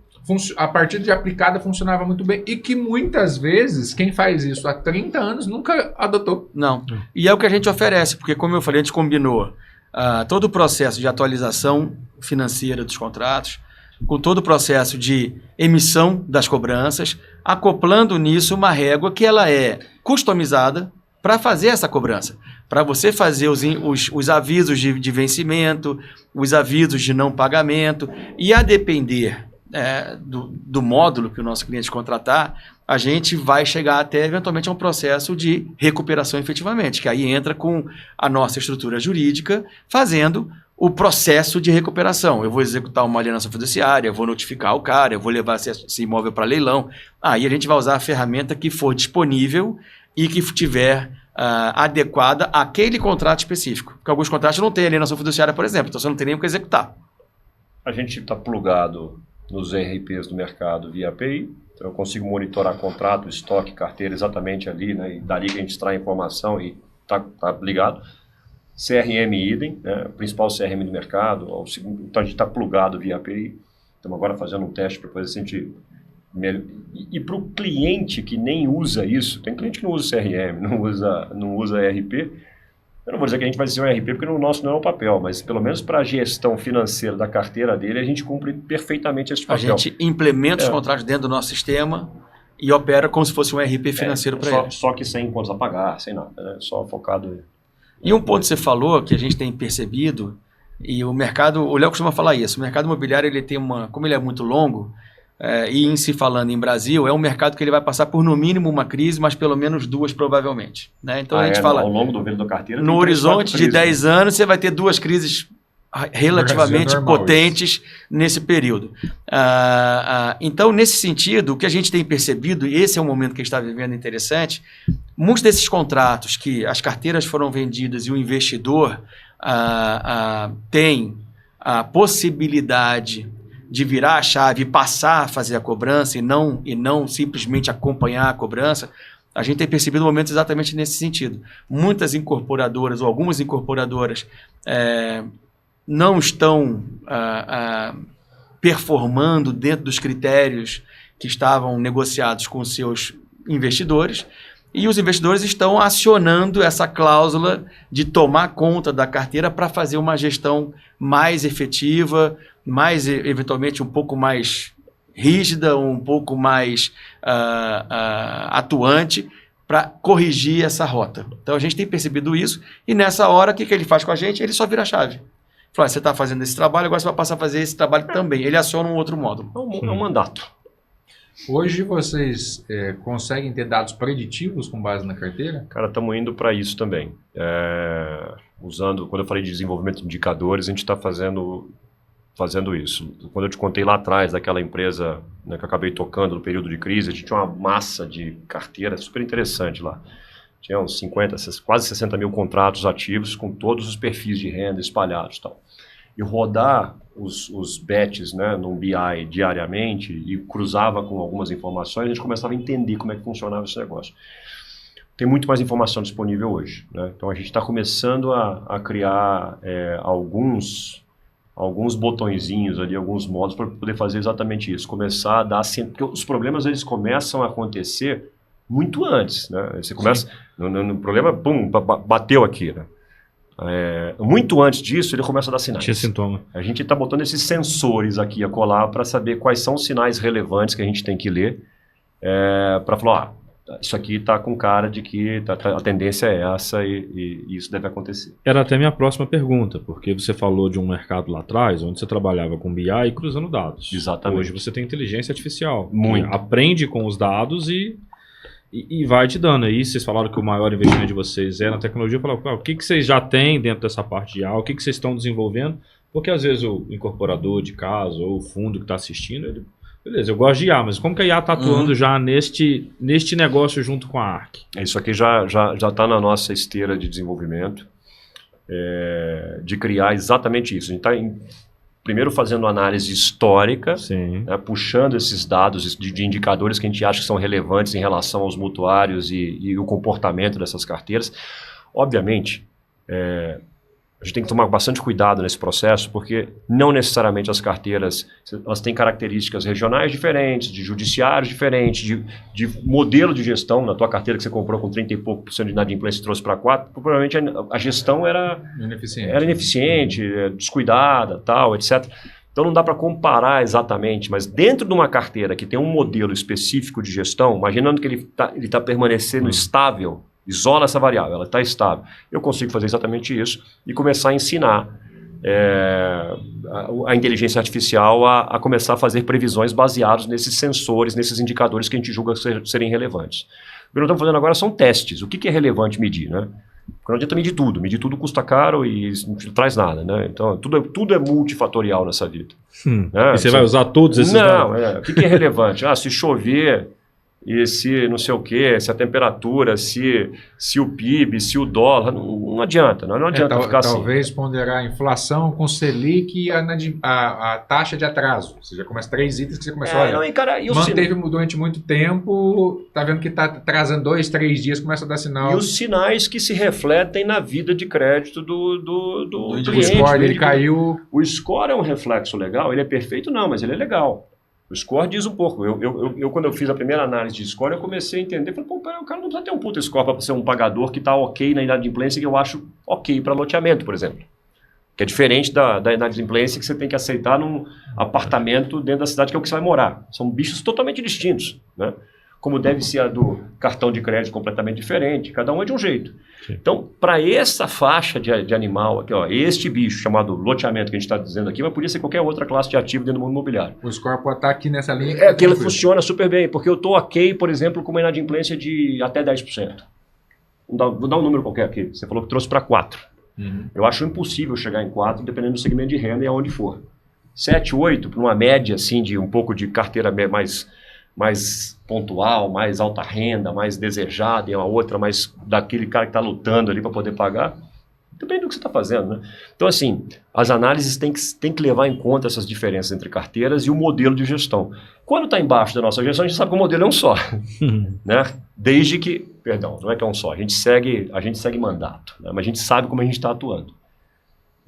a partir de aplicada, funcionava muito bem e que muitas vezes, quem faz isso há 30 anos nunca adotou. Não. E é o que a gente oferece, porque como eu falei, a gente combinou todo o processo de atualização financeira dos contratos, com todo o processo de emissão das cobranças, acoplando nisso uma régua que ela é customizada para fazer essa cobrança, para você fazer os avisos de vencimento, os avisos de não pagamento, e a depender do módulo que o nosso cliente contratar, a gente vai chegar até eventualmente a um processo de recuperação efetivamente, que aí entra com a nossa estrutura jurídica fazendo o processo de recuperação. Eu vou executar uma alienação fiduciária, eu vou notificar o cara, eu vou levar esse imóvel para leilão. Aí a gente vai usar a ferramenta que for disponível e que tiver adequada àquele contrato específico. Porque alguns contratos não têm alienação fiduciária, por exemplo, então você não tem nem o que executar. A gente está plugado nos ERPs do mercado via API, então eu consigo monitorar contrato, estoque, carteira exatamente ali, né, e dali que a gente extrai informação e está ligado. CRM idem, né, o principal CRM do mercado, então a gente está plugado via API. Estamos agora fazendo um teste para depois a gente E para o cliente que nem usa isso, tem cliente que não usa CRM, não usa ERP, eu não vou dizer que a gente vai ser um ERP porque o nosso não é o papel, mas pelo menos para a gestão financeira da carteira dele, a gente cumpre perfeitamente esse papel. A gente implementa os contratos dentro do nosso sistema e opera como se fosse um ERP financeiro para ele. Só que sem contas a pagar, sem nada, né? Só focado... E um ponto que você falou, que a gente tem percebido, e o mercado, o Léo costuma falar isso, o mercado imobiliário, ele tem como ele é muito longo, e em se falando em Brasil, é um mercado que ele vai passar por no mínimo uma crise, mas pelo menos 2 provavelmente. Né? Então a gente fala, ao longo do vento da carteira, no horizonte de 10 anos, você vai ter 2 crises relativamente potentes nesse período. Então, nesse sentido, o que a gente tem percebido, e esse é um momento que a gente está vivendo interessante, muitos desses contratos que as carteiras foram vendidas e o investidor tem a possibilidade de virar a chave e passar a fazer a cobrança e não simplesmente acompanhar a cobrança, a gente tem percebido momentos exatamente nesse sentido. Muitas incorporadoras ou algumas incorporadoras não estão performando dentro dos critérios que estavam negociados com os seus investidores, e os investidores estão acionando essa cláusula de tomar conta da carteira para fazer uma gestão mais efetiva, mais eventualmente um pouco mais rígida, um pouco mais atuante, para corrigir essa rota. Então a gente tem percebido isso, e nessa hora o que ele faz com a gente? Ele só vira a chave. Fala, você está fazendo esse trabalho, agora você vai passar a fazer esse trabalho também. Ele aciona um outro módulo. É um mandato. Hoje vocês conseguem ter dados preditivos com base na carteira? Cara, estamos indo para isso também. Quando eu falei de desenvolvimento de indicadores, a gente está fazendo isso. Quando eu te contei lá atrás daquela empresa, né, que eu acabei tocando no período de crise, a gente tinha uma massa de carteira super interessante lá. Tinha uns 50, quase 60 mil contratos ativos com todos os perfis de renda espalhados e tal. E rodar os batches, né, no BI diariamente e cruzava com algumas informações, a gente começava a entender como é que funcionava esse negócio. Tem muito mais informação disponível hoje, né? Então a gente está começando a criar alguns botõezinhos ali, alguns modos para poder fazer exatamente isso. Começar a dar... Porque os problemas eles começam a acontecer muito antes, né? Você começa... No problema, pum, bateu aqui, né? Muito antes disso, ele começa a dar sinais. Tinha sintoma. A gente está botando esses sensores aqui a colar para saber quais são os sinais relevantes que a gente tem que ler para falar, isso aqui está com cara de que a tendência é essa e isso deve acontecer. Era até minha próxima pergunta, porque você falou de um mercado lá atrás, onde você trabalhava com BI e cruzando dados. Exatamente. Hoje você tem inteligência artificial. Muito. Que aprende com os dados e vai te dando. Aí vocês falaram que o maior investimento de vocês é na tecnologia. Eu falava, o que vocês já têm dentro dessa parte de IA? O que vocês estão desenvolvendo? Porque às vezes o incorporador de casa ou o fundo que está assistindo, ele, beleza, eu gosto de IA, mas como que a IA está atuando já neste negócio junto com a ARC? Isso aqui já está na nossa esteira de desenvolvimento, de criar exatamente isso. A gente está primeiro fazendo análise histórica, né, puxando esses dados de indicadores que a gente acha que são relevantes em relação aos mutuários e o comportamento dessas carteiras. Obviamente, a gente tem que tomar bastante cuidado nesse processo, porque não necessariamente as carteiras elas têm características regionais diferentes, de judiciários diferentes, de modelo de gestão. Na tua carteira que você comprou com 30 e pouco % de inadimplência e trouxe para 4%, provavelmente a gestão era ineficiente, descuidada, tal, etc. Então não dá para comparar exatamente, mas dentro de uma carteira que tem um modelo específico de gestão, imaginando que ele tá permanecendo estável, isola essa variável, ela está estável. Eu consigo fazer exatamente isso e começar a ensinar a inteligência artificial a começar a fazer previsões baseadas nesses sensores, nesses indicadores que a gente julga serem relevantes. O que nós estamos fazendo agora são testes. O que é relevante medir, né? Porque não adianta medir tudo custa caro e não traz nada, né? Então, tudo é multifatorial nessa vida. Né? E você vai usar todos esses dados? Não, o que é relevante? Se chover... E se não sei o que, se a temperatura, se o PIB, se o dólar, não adianta, não adianta ficar assim. Talvez ponderar a inflação com Selic e a taxa de atraso. Você já começa 3 itens que você começa a olhar. Manteve durante muito tempo, tá vendo que está atrasando 2, 3 dias, começa a dar sinal. E os sinais que se refletem na vida de crédito do cliente. O score dele caiu. O score é um reflexo legal, ele é perfeito? Não, mas ele é legal. O score diz um pouco. Quando eu fiz a primeira análise de score, eu comecei a entender. Falei, pô, o cara não precisa ter um puta score para ser um pagador que está ok na inadimplência, que eu acho ok para loteamento, por exemplo. Que é diferente da inadimplência que você tem que aceitar num apartamento dentro da cidade, que é o que você vai morar. São bichos totalmente distintos, né? Como deve ser a do cartão de crédito completamente diferente. Cada um é de um jeito. Sim. Então, para essa faixa de animal aqui, ó, este bicho chamado loteamento que a gente está dizendo aqui, mas podia ser qualquer outra classe de ativo dentro do mundo imobiliário. O score pode estar aqui nessa linha. É que ele funciona super bem, porque eu estou ok, por exemplo, com uma inadimplência de até 10%. Vou dar um número qualquer aqui. Você falou que trouxe para 4%. Uhum. Eu acho impossível chegar em 4%, dependendo do segmento de renda e aonde for. 7, 8, para uma média assim, de um pouco de carteira mais pontual, mais alta renda, mais desejada, e uma outra mais daquele cara que está lutando ali para poder pagar. Depende do que você está fazendo, né? Então, assim, as análises têm que levar em conta essas diferenças entre carteiras e o modelo de gestão. Quando está embaixo da nossa gestão, a gente sabe que o modelo é um só. Né? Desde que... Perdão, não é que é um só. A gente segue mandato, né? Mas a gente sabe como a gente está atuando.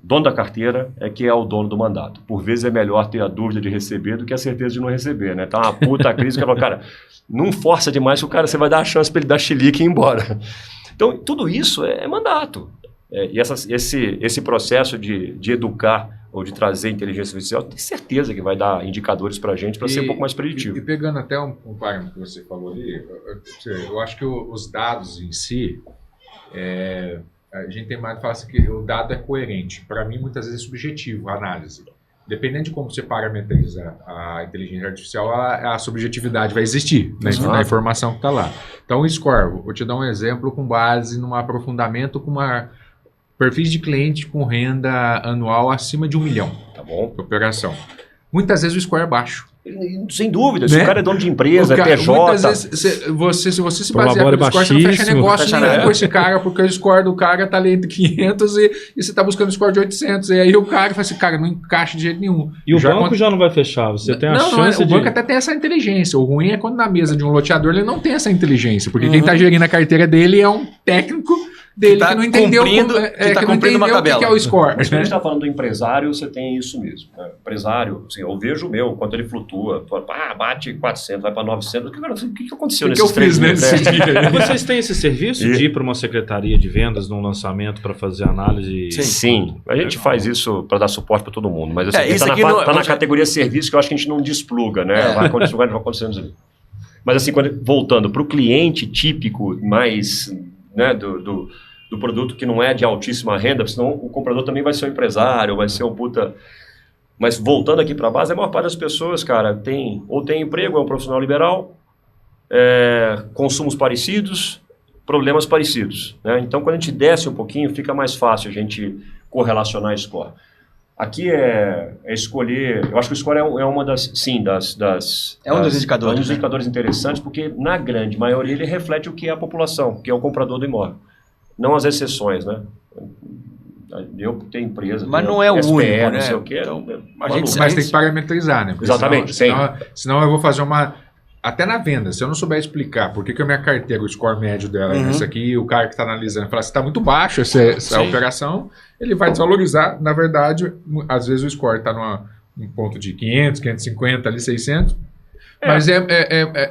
O dono da carteira é que é o dono do mandato. Por vezes é melhor ter a dúvida de receber do que a certeza de não receber, né? Tá uma puta crise que fala, cara, não força demais que o cara, você vai dar a chance para ele dar chilique e ir embora. Então, tudo isso é mandato. E esse processo de educar ou de trazer inteligência artificial, tenho certeza que vai dar indicadores para a gente para ser um pouco mais preditivo. E pegando até um parâmetro que você falou ali, eu acho que os dados em si, a gente tem mais de falar assim que o dado é coerente. Para mim, muitas vezes é subjetivo a análise. Dependendo de como você parametriza a inteligência artificial, a subjetividade vai existir na informação que está lá. Então, o score, vou te dar um exemplo com base num aprofundamento com perfis de cliente com renda anual acima de 1 milhão. Tá bom. De operação. Muitas vezes o score é baixo. Sem dúvida. Se o cara é dono de empresa, PJ... Muitas vezes, se você se basear pelo score, você não fecha negócio nenhum com esse cara, porque o score do cara está ali entre 500 e você está buscando o score de 800. E aí o cara fala assim, cara, não encaixa de jeito nenhum. E o banco já não vai fechar. Você tem a chance o banco até tem essa inteligência. O ruim é quando na mesa de um loteador ele não tem essa inteligência. Porque quem está gerindo a carteira dele é um técnico dele que não entendeu uma tabela. O que é o score. Mas quando a gente está falando do empresário, você tem isso mesmo. Né? Empresário, assim, eu vejo o meu, quanto ele flutua, bate 400, vai para 900. O que aconteceu nesses 3 meses? Vocês têm esse serviço de ir para uma secretaria de vendas num lançamento para fazer análise? Sim. A gente faz isso para dar suporte para todo mundo. Mas assim, está na categoria serviço que eu acho que a gente não despluga, né? Vai acontecendo ali. Mas assim, voltando para o cliente típico mais, né, do produto que não é de altíssima renda, senão o comprador também vai ser um empresário, vai ser um puta... Mas voltando aqui para a base, a maior parte das pessoas, cara, tem emprego, é um profissional liberal, consumos parecidos, problemas parecidos, né? Então, quando a gente desce um pouquinho, fica mais fácil a gente correlacionar score. Aqui é escolher... Eu acho que o score é uma das... Sim, é um dos indicadores. É um dos indicadores interessantes, porque na grande maioria ele reflete o que é a população, que é o comprador do imóvel. Não as exceções, né? Eu tenho empresa... Mas não é o único, né? Não sei o quê. Então, mas tem que parametrizar, né? Porque exatamente, senão eu vou fazer uma... Até na venda, se eu não souber explicar por que a minha carteira, o score médio dela é esse aqui, o cara que está analisando fala, se está muito baixo essa operação, ele vai desvalorizar. Na verdade, às vezes o score está num ponto de 500, 550, ali 600, mas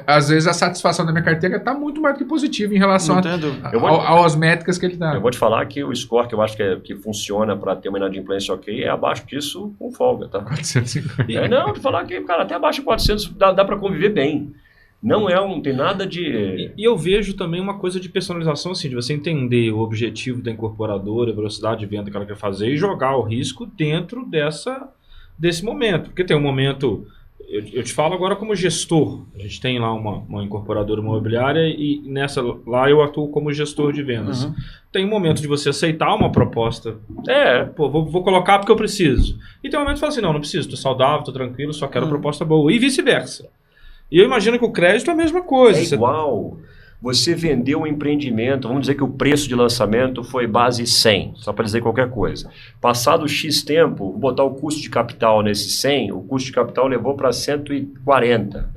às vezes a satisfação da minha carteira está muito mais do que positiva em relação às métricas que ele dá. Eu vou te falar que o score que eu acho que funciona para ter uma inadimplência ok é abaixo disso com folga, tá? 450. Não, vou falar que, cara, até abaixo de 400 dá para conviver bem. Não tem nada de... E eu vejo também uma coisa de personalização, assim, de você entender o objetivo da incorporadora, a velocidade de venda que ela quer fazer e jogar o risco dentro desse momento. Porque tem um momento... Eu te falo agora como gestor. A gente tem lá uma incorporadora imobiliária e lá eu atuo como gestor de vendas. Tem um momento de você aceitar uma proposta. Vou colocar porque eu preciso. E tem um momento que você fala assim, não preciso, tô saudável, tô tranquilo, só quero proposta boa. E vice-versa. E eu imagino que o crédito é a mesma coisa. É igual. Você vendeu um empreendimento, vamos dizer que o preço de lançamento foi base 100, só para dizer qualquer coisa. Passado X tempo, vou botar o custo de capital nesse 100, o custo de capital levou para 140.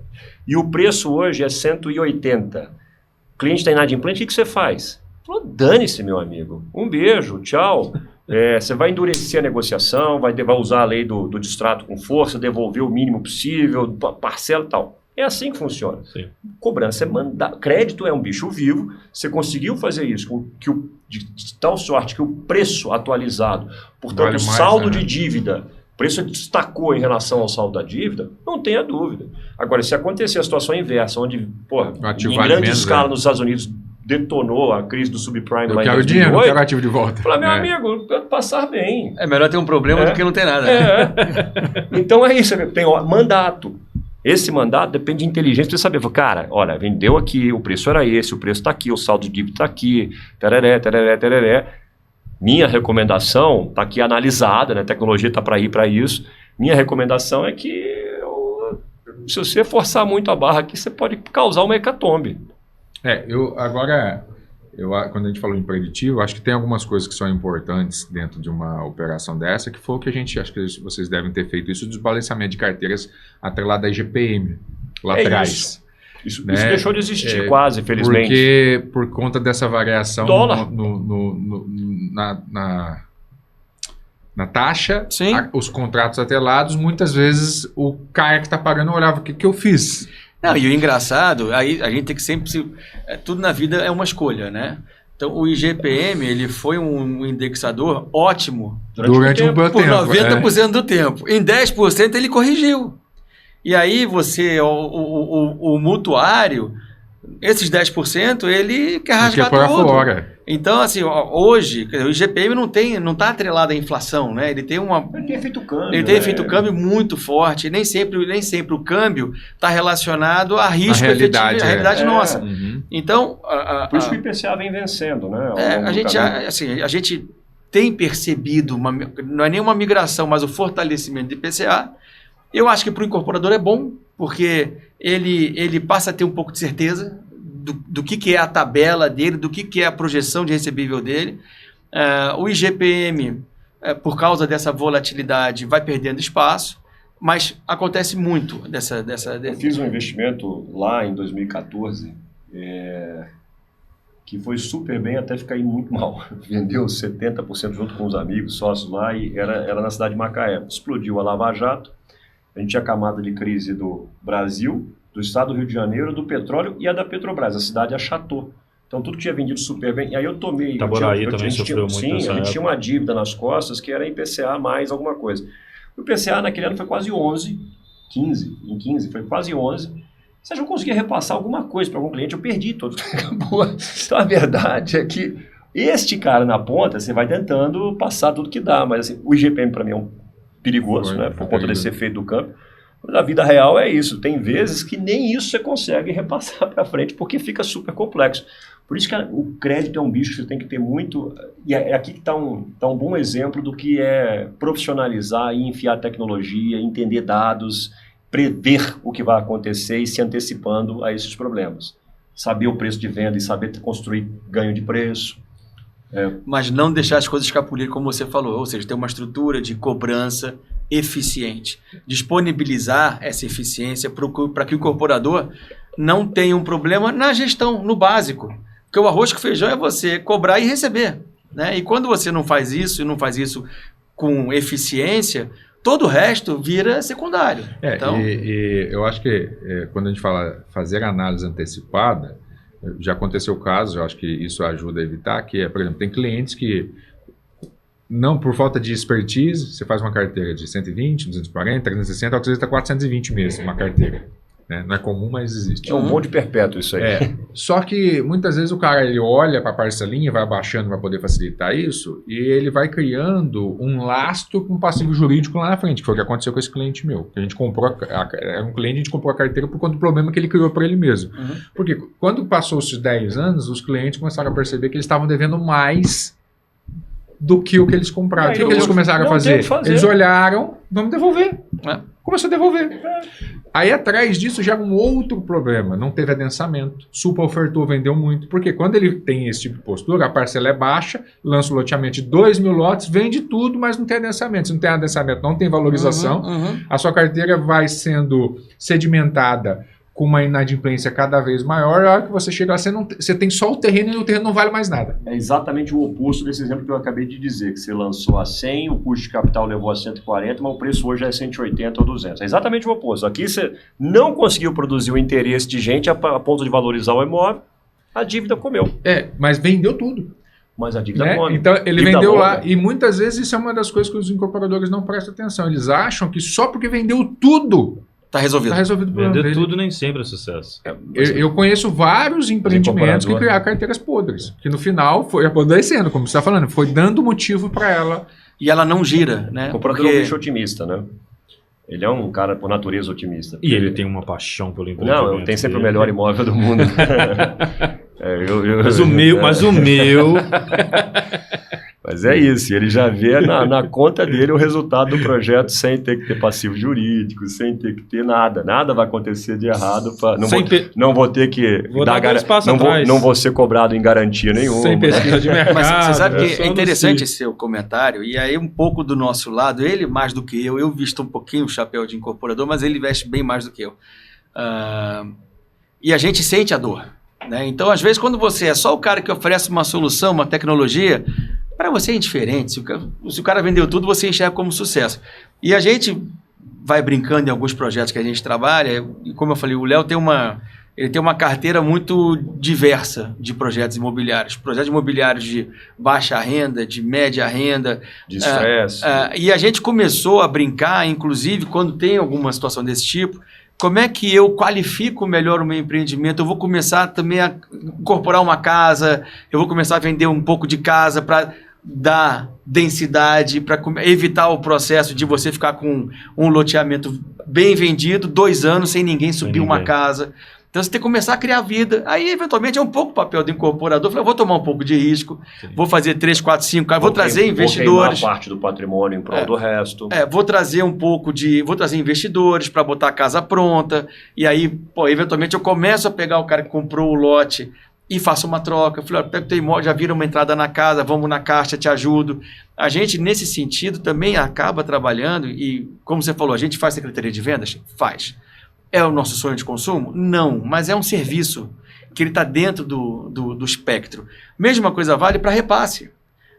E o preço hoje é 180. O cliente está inadimplente, o que você faz? Falou, dane-se, meu amigo. Um beijo, tchau. Você vai endurecer a negociação, vai usar a lei do distrato com força, devolver o mínimo possível, parcela e tal. É assim que funciona. Sim. Cobrança é crédito é um bicho vivo. Você conseguiu fazer isso de tal sorte que o preço atualizado, portanto, Vale o mais, saldo né? de dívida, o preço destacou em relação ao saldo da dívida, não tenha dúvida. Agora, se acontecer a situação inversa, onde, em vale grande menos, escala nos Estados Unidos detonou a crise do subprime Eu lá em quero 2008, dinheiro, eu quero ativo de volta. fala, meu amigo, passar bem. É melhor ter um problema do que não ter nada. Então é isso, tem mandato. Esse mandato depende de inteligência, você saber, cara, olha, vendeu aqui, o preço era esse, o preço está aqui, o saldo de dívida está aqui, tereré, tereré, tereré. Minha recomendação, está aqui analisada, né? A tecnologia está para ir para isso. Minha recomendação é que se você forçar muito a barra aqui, você pode causar uma hecatombe. Quando a gente falou em preditivo, acho que tem algumas coisas que são importantes dentro de uma operação dessa, que foi o que acho que vocês devem ter feito isso, o desbalanceamento de carteiras atrelado à IGPM, lá atrás. Isso deixou de existir quase, felizmente. Porque por conta dessa variação dólar. Na taxa, Sim. Os contratos atrelados, muitas vezes o cara que está pagando olhava o que eu fiz. Não, e o engraçado, aí a gente tem que sempre... tudo na vida é uma escolha, né? Então, o IGPM, ele foi um indexador ótimo durante um bom por tempo. 90% do tempo. Em 10% ele corrigiu. E aí o mutuário, esses 10%, ele quer rasgar tudo. Fora. Então, assim, hoje, o IGPM não está atrelado à inflação, né? Ele tem efeito câmbio. Ele tem efeito câmbio muito forte. Nem sempre o câmbio está relacionado a risco efetivo, a realidade nossa. Uhum. Então, por isso que o IPCA vem vencendo, né? A gente tem percebido, não é nenhuma migração, mas o fortalecimento do IPCA. Eu acho que para o incorporador é bom, porque ele passa a ter um pouco de certeza do que é a tabela dele, do que é a projeção de recebível dele. O IGPM, por causa dessa volatilidade, vai perdendo espaço, mas acontece muito dessa... Eu fiz um investimento lá em 2014, que foi super bem até ficar muito mal. Vendeu 70% junto com os amigos, sócios lá, e era na cidade de Macaé. Explodiu a Lava Jato, a gente tinha a camada de crise do Brasil, do estado do Rio de Janeiro, do petróleo e a da Petrobras. A cidade achatou. Então, tudo tinha vendido super bem. E aí eu tomei... Itaboraí também sofreu muito nessa época. A gente tinha uma dívida nas costas que era IPCA mais alguma coisa. O IPCA naquele ano foi quase 11, 15, foi quase 11. Se eu conseguia repassar alguma coisa para algum cliente, eu perdi todo. Acabou. Então, a verdade é que este cara na ponta, você vai tentando passar tudo que dá. Mas assim, o IGPM para mim é um perigoso, né? Por conta desse efeito do câmbio. Mas a vida real é isso. Tem vezes que nem isso você consegue repassar para frente, porque fica super complexo. Por isso que o crédito é um bicho que você tem que ter muito... E é aqui que está um bom exemplo do que é profissionalizar e enfiar tecnologia, entender dados, prever o que vai acontecer e se antecipando a esses problemas. Saber o preço de venda e saber construir ganho de preço. Mas não deixar as coisas escapulir, como você falou, ou seja, ter uma estrutura de cobrança eficiente. Disponibilizar essa eficiência para que o incorporador não tenha um problema na gestão, no básico. Porque o arroz com feijão é você cobrar e receber, né? E quando você não faz isso, e não faz isso com eficiência, todo o resto vira secundário. Então... E eu acho que quando a gente fala fazer análise antecipada, já aconteceu o caso, eu acho que isso ajuda a evitar, que por exemplo, tem clientes que, não por falta de expertise, você faz uma carteira de 120, 240, 360, às vezes está 420 meses uma carteira. Né? Não é comum, mas existe. É um monte de perpétuo isso aí. Só que muitas vezes o cara ele olha para a parcelinha, vai abaixando para poder facilitar isso, e ele vai criando um lastro com passivo jurídico lá na frente, que foi o que aconteceu com esse cliente meu. A gente comprou, era um cliente, a gente comprou a carteira por conta do problema que ele criou para ele mesmo. Uhum. Porque quando passou esses 10 anos, os clientes começaram a perceber que eles estavam devendo mais do que o que eles compraram. O que eles começaram a fazer? Eles olharam, vamos devolver. Começou a devolver. Aí atrás disso já é um outro problema. Não teve adensamento. Supa ofertou, vendeu muito. Porque quando ele tem esse tipo de postura, a parcela é baixa, lança o loteamento de 2.000 lotes, vende tudo, mas não tem adensamento. Se não tem adensamento, não tem valorização. A sua carteira vai sendo sedimentada com uma inadimplência cada vez maior, a hora que você chega lá, você tem só o terreno e o terreno não vale mais nada. É exatamente o oposto desse exemplo que eu acabei de dizer, que você lançou a 100, o custo de capital levou a 140, mas o preço hoje é 180 ou 200. É exatamente o oposto. Aqui você não conseguiu produzir o interesse de gente a ponto de valorizar o imóvel, a dívida comeu. Mas vendeu tudo. Mas a dívida come. Então ele Dívida vendeu longa. lá, e muitas vezes isso é uma das coisas que os incorporadores não prestam atenção. Eles acham que só porque vendeu tudo, Tá resolvido. está resolvido o problema Vender dele. tudo nem sempre é sucesso. Eu conheço vários empreendimentos que criaram carteiras podres, que no final foi apodrecendo, como você está falando, foi dando motivo para ela. E ela não gira, né? O comprador é um bicho otimista, né? Ele é um cara, por natureza, otimista. E ele tem uma paixão pelo empreendimento. Não, tem sempre o melhor imóvel do mundo. Mas o meu... Mas é isso, ele já vê na conta dele o resultado do projeto sem ter que ter passivo jurídico, sem ter que ter nada. Nada vai acontecer de errado. Não vou ter que não vou ser cobrado em garantia nenhuma. Sem pesquisa de mercado. Mas você sabe que é interessante si. esse seu comentário, e aí um pouco do nosso lado, ele mais do que eu visto um pouquinho o chapéu de incorporador, mas ele veste bem mais do que eu. E a gente sente a dor, né? Então, às vezes, quando você é só o cara que oferece uma solução, uma tecnologia, para você é indiferente. Se o cara vendeu tudo, você enxerga como sucesso. E a gente vai brincando em alguns projetos que a gente trabalha, e como eu falei, o Léo tem uma carteira muito diversa de projetos imobiliários. Projetos imobiliários de baixa renda, de média renda. De estresse. E a gente começou a brincar, inclusive, quando tem alguma situação desse tipo, como é que eu qualifico melhor o meu empreendimento? Eu vou começar também a incorporar uma casa, eu vou começar a vender um pouco de casa para dar densidade, para evitar o processo de você ficar com um loteamento bem vendido, 2 anos sem ninguém subir uma casa. Então você tem que começar a criar vida. Aí, eventualmente, é um pouco o papel do incorporador. Eu vou tomar um pouco de risco, vou fazer 3, 4, 5, vou trazer investidores. Vou parte do patrimônio em prol do resto. Vou trazer vou trazer investidores para botar a casa pronta. E aí, eventualmente, eu começo a pegar o cara que comprou o lote e faço uma troca. Eu falei, pega o teu imóvel, já vira uma entrada na casa, vamos na caixa, te ajudo. A gente, nesse sentido, também acaba trabalhando e, como você falou, a gente faz secretaria de vendas? Faz. É o nosso sonho de consumo? Não, mas é um serviço que ele está dentro do espectro. Mesma coisa vale para repasse.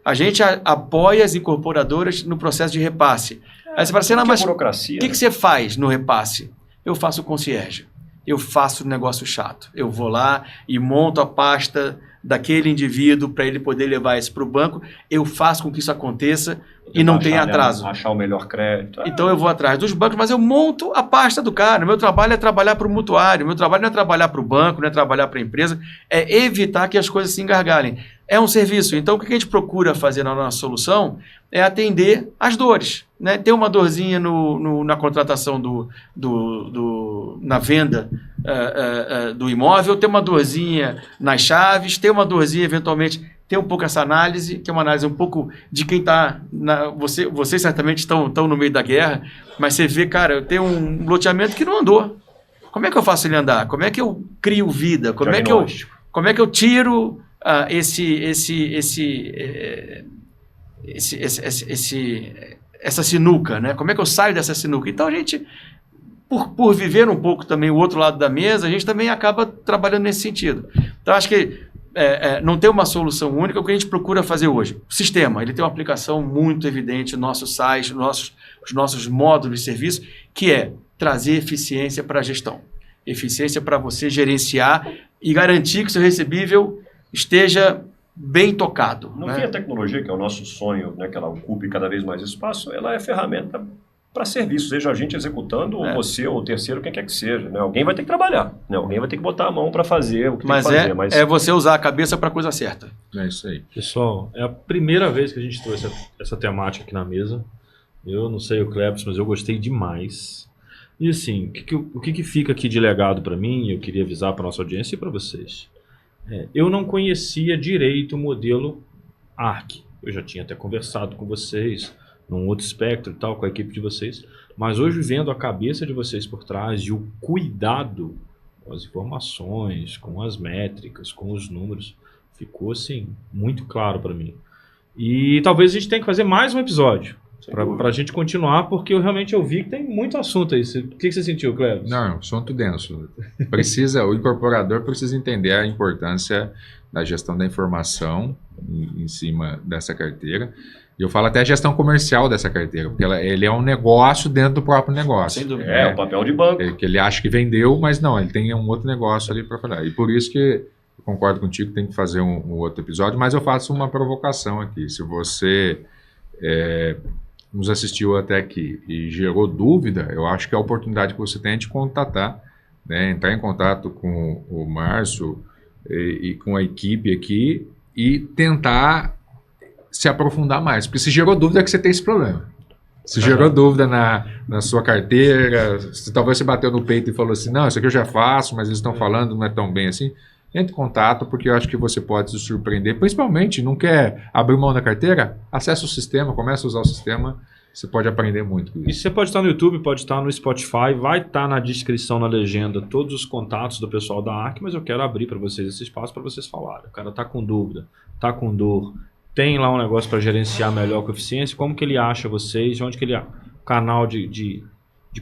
A gente apoia as incorporadoras no processo de repasse. Aí você fala assim, mas o que você faz no repasse? Eu faço concierge. Eu faço negócio chato. Eu vou lá e monto a pasta daquele indivíduo para ele poder levar isso para o banco. Eu faço com que isso aconteça e não tenha atraso. Achar o melhor crédito. Então eu vou atrás dos bancos, mas eu monto a pasta do cara. O meu trabalho é trabalhar para o mutuário, o meu trabalho não é trabalhar para o banco, não é trabalhar para a empresa, é evitar que as coisas se engargalhem. É um serviço. Então o que a gente procura fazer na nossa solução é atender as dores. Né? Tem uma dorzinha na contratação na venda do imóvel, tem uma dorzinha nas chaves, tem uma dorzinha eventualmente, tem um pouco essa análise, que é uma análise um pouco de quem está... Vocês certamente estão no meio da guerra, mas você vê, cara, eu tenho um loteamento que não andou. Como é que eu faço ele andar? Como é que eu crio vida? Como é que eu tiro essa sinuca, né? Como é que eu saio dessa sinuca? Então a gente, por viver um pouco também o outro lado da mesa, a gente também acaba trabalhando nesse sentido. Então acho que não tem uma solução única. O que a gente procura fazer hoje, o sistema, ele tem uma aplicação muito evidente no nosso site, os nossos módulos de serviço, que é trazer eficiência para a gestão, eficiência para você gerenciar e garantir que o seu recebível esteja bem tocado. No fim, a tecnologia, que é o nosso sonho, né, que ela ocupe cada vez mais espaço, ela é ferramenta para serviço, seja a gente executando, ou você, ou o terceiro, quem quer que seja. Né? Alguém vai ter que trabalhar, né? Alguém vai ter que botar a mão para fazer o que tem que fazer. Mas é você usar a cabeça para a coisa certa. É isso aí. Pessoal, é a primeira vez que a gente trouxe essa temática aqui na mesa. Eu não sei o Cleber, mas eu gostei demais. E assim, o que fica aqui de legado para mim, eu queria avisar para nossa audiência e para vocês. Eu não conhecia direito o modelo ARC. Eu já tinha até conversado com vocês, num outro espectro e tal, com a equipe de vocês. Mas hoje, vendo a cabeça de vocês por trás e o cuidado com as informações, com as métricas, com os números, ficou assim, muito claro para mim. E talvez a gente tenha que fazer mais um episódio Para a gente continuar, porque eu realmente vi que tem muito assunto aí. O que você sentiu, Cleber? Não, assunto denso. O incorporador precisa entender a importância da gestão da informação em cima dessa carteira. E eu falo até a gestão comercial dessa carteira, porque ele é um negócio dentro do próprio negócio. Sem dúvida. É o papel de banco. Que ele acha que vendeu, mas não, ele tem um outro negócio ali para falar. E por isso que eu concordo contigo, tem que fazer um outro episódio, mas eu faço uma provocação aqui. Se você nos assistiu até aqui e gerou dúvida, eu acho que a oportunidade que você tem é de contatar, né, entrar em contato com o Márcio e com a equipe aqui e tentar se aprofundar mais, porque se gerou dúvida é que você tem esse problema. Se gerou dúvida na sua carteira, se talvez você bateu no peito e falou assim, não, isso aqui eu já faço, mas eles estão falando, não é tão bem assim, entre em contato, porque eu acho que você pode se surpreender, principalmente, não quer abrir mão da carteira? Acesse o sistema, comece a usar o sistema, você pode aprender muito com isso. E você pode estar no YouTube, pode estar no Spotify, vai estar na descrição, na legenda, todos os contatos do pessoal da ARC, mas eu quero abrir para vocês esse espaço para vocês falarem. O cara está com dúvida, está com dor, tem lá um negócio para gerenciar melhor com eficiência, como que ele acha vocês, onde que ele o canal de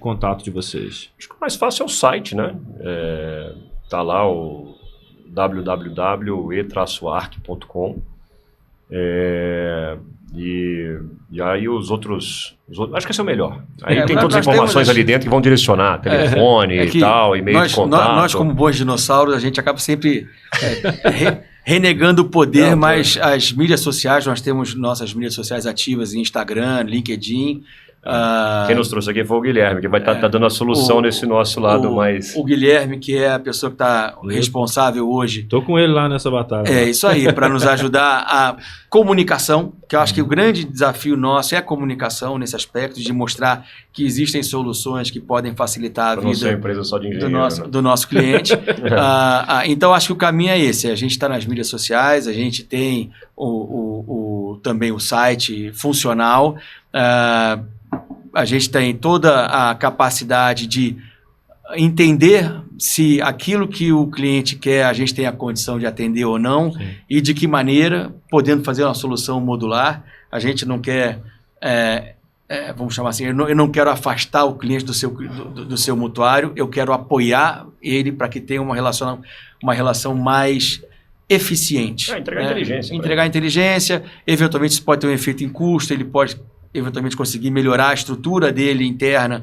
contato de vocês? Acho que o mais fácil é o site, né? Tá lá o www.e-arc.com e aí os outros, acho que esse é o melhor. Aí tem todas as informações ali dentro que vão direcionar, telefone e tal, e-mail de contato. Nós, como bons dinossauros, a gente acaba sempre renegando o poder, mas as mídias sociais, nós temos nossas mídias sociais ativas em Instagram, LinkedIn. Quem nos trouxe aqui foi o Guilherme, que vai estar dando a solução nesse nosso lado mais... O Guilherme, que é a pessoa que está responsável hoje. Estou com ele lá nessa batalha. É isso aí, para nos ajudar a comunicação, que eu acho que o grande desafio nosso é a comunicação nesse aspecto, de mostrar que existem soluções que podem facilitar a vida empresa só de engenheiro, do nosso cliente. Então, acho que o caminho é esse. A gente está nas mídias sociais, a gente tem também o site funcional, a gente tem toda a capacidade de entender se aquilo que o cliente quer, a gente tem a condição de atender ou não. Sim. E de que maneira, podendo fazer uma solução modular. A gente não quer, vamos chamar assim, eu não quero afastar o cliente do seu mutuário, eu quero apoiar ele para que tenha uma relação mais eficiente. Entregar inteligência. Entregar inteligência, eventualmente isso pode ter um efeito em custo, ele pode eventualmente conseguir melhorar a estrutura dele interna,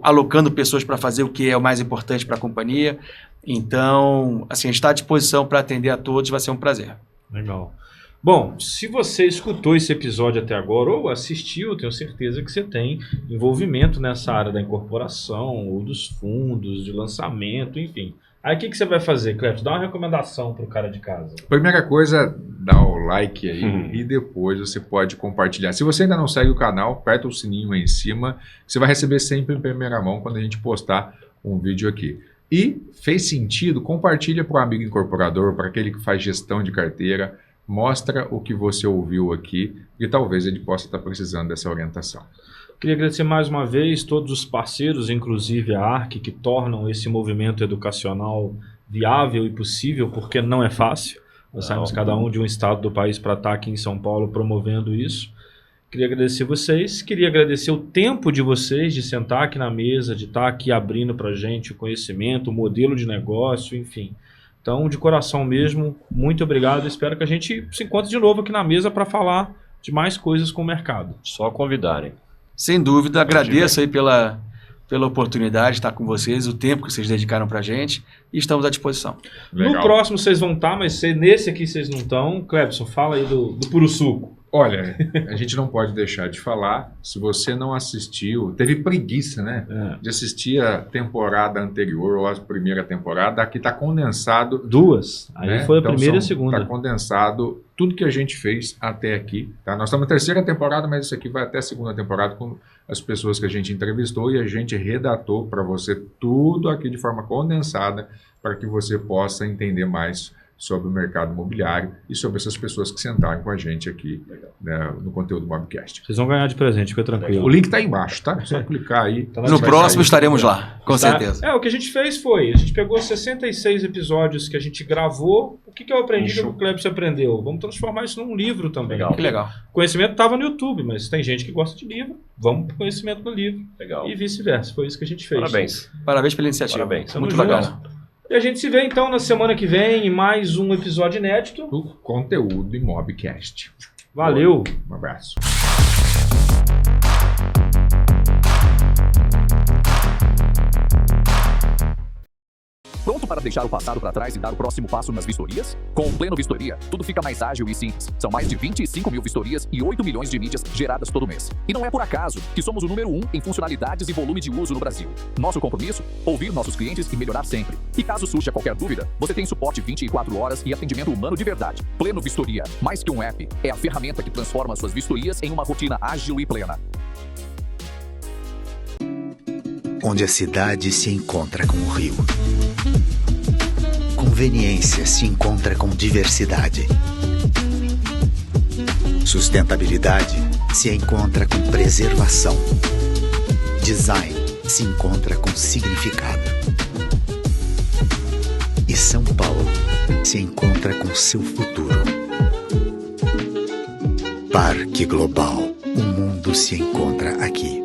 alocando pessoas para fazer o que é o mais importante para a companhia. Então, assim, a gente está à disposição para atender a todos, vai ser um prazer. Legal. Bom, se você escutou esse episódio até agora ou assistiu, tenho certeza que você tem envolvimento nessa área da incorporação ou dos fundos, de lançamento, enfim. Aí o que você vai fazer, Cleber? Dá uma recomendação para o cara de casa. Primeira coisa, dá o like aí e depois você pode compartilhar. Se você ainda não segue o canal, aperta o sininho aí em cima, você vai receber sempre em primeira mão quando a gente postar um vídeo aqui. E fez sentido, compartilha para o amigo incorporador, para aquele que faz gestão de carteira, mostra o que você ouviu aqui e talvez ele possa estar precisando dessa orientação. Queria agradecer mais uma vez todos os parceiros, inclusive a ARC, que tornam esse movimento educacional viável e possível, porque não é fácil. Nós saímos cada um de um estado do país para estar aqui em São Paulo promovendo isso. Queria agradecer vocês, queria agradecer o tempo de vocês de sentar aqui na mesa, de estar aqui abrindo para a gente o conhecimento, o modelo de negócio, enfim. Então, de coração mesmo, muito obrigado. Espero que a gente se encontre de novo aqui na mesa para falar de mais coisas com o mercado. Só convidarem. Sem dúvida, agradeço aí pela oportunidade de estar com vocês, o tempo que vocês dedicaram para a gente e estamos à disposição. Legal. No próximo vocês vão estar, mas nesse aqui vocês não estão. Clebson, fala aí do Puro Suco. Olha, a gente não pode deixar de falar, se você não assistiu, teve preguiça, né? De assistir a temporada anterior ou a primeira temporada, aqui está condensado. Duas, aí né? Foi a então, primeira e a segunda. Está condensado tudo que a gente fez até aqui. Tá? Nós estamos na terceira temporada, mas isso aqui vai até a segunda temporada com as pessoas que a gente entrevistou e a gente redatou para você tudo aqui de forma condensada para que você possa entender mais sobre o mercado imobiliário e sobre essas pessoas que sentaram com a gente aqui, né, no conteúdo do Mobcast. Vocês vão ganhar de presente, fica tranquilo. O link está aí embaixo, tá? É só clicar aí. No próximo estaremos lá, com certeza. O que a gente fez foi, a gente pegou 66 episódios que a gente gravou. O que eu aprendi, que o Clebson aprendeu? Vamos transformar isso num livro também. Legal. Que legal. O conhecimento estava no YouTube, mas tem gente que gosta de livro. Vamos pro conhecimento no livro. Legal. E vice-versa. Foi isso que a gente fez. Parabéns. Parabéns pela iniciativa. Parabéns. Muito Tamo legal. junto. E a gente se vê então na semana que vem em mais um episódio inédito. O conteúdo do Mobcast. Valeu! Um abraço. Pronto para deixar o passado para trás e dar o próximo passo nas vistorias? Com o Pleno Vistoria, tudo fica mais ágil e simples. São mais de 25 mil vistorias e 8 milhões de mídias geradas todo mês. E não é por acaso que somos o número 1 em funcionalidades e volume de uso no Brasil. Nosso compromisso? Ouvir nossos clientes e melhorar sempre. E caso surja qualquer dúvida, você tem suporte 24 horas e atendimento humano de verdade. Pleno Vistoria, mais que um app, é a ferramenta que transforma suas vistorias em uma rotina ágil e plena. Onde a cidade se encontra com o rio. Conveniência se encontra com diversidade. Sustentabilidade se encontra com preservação. Design se encontra com significado. E São Paulo se encontra com seu futuro. Parque Global. O mundo se encontra aqui.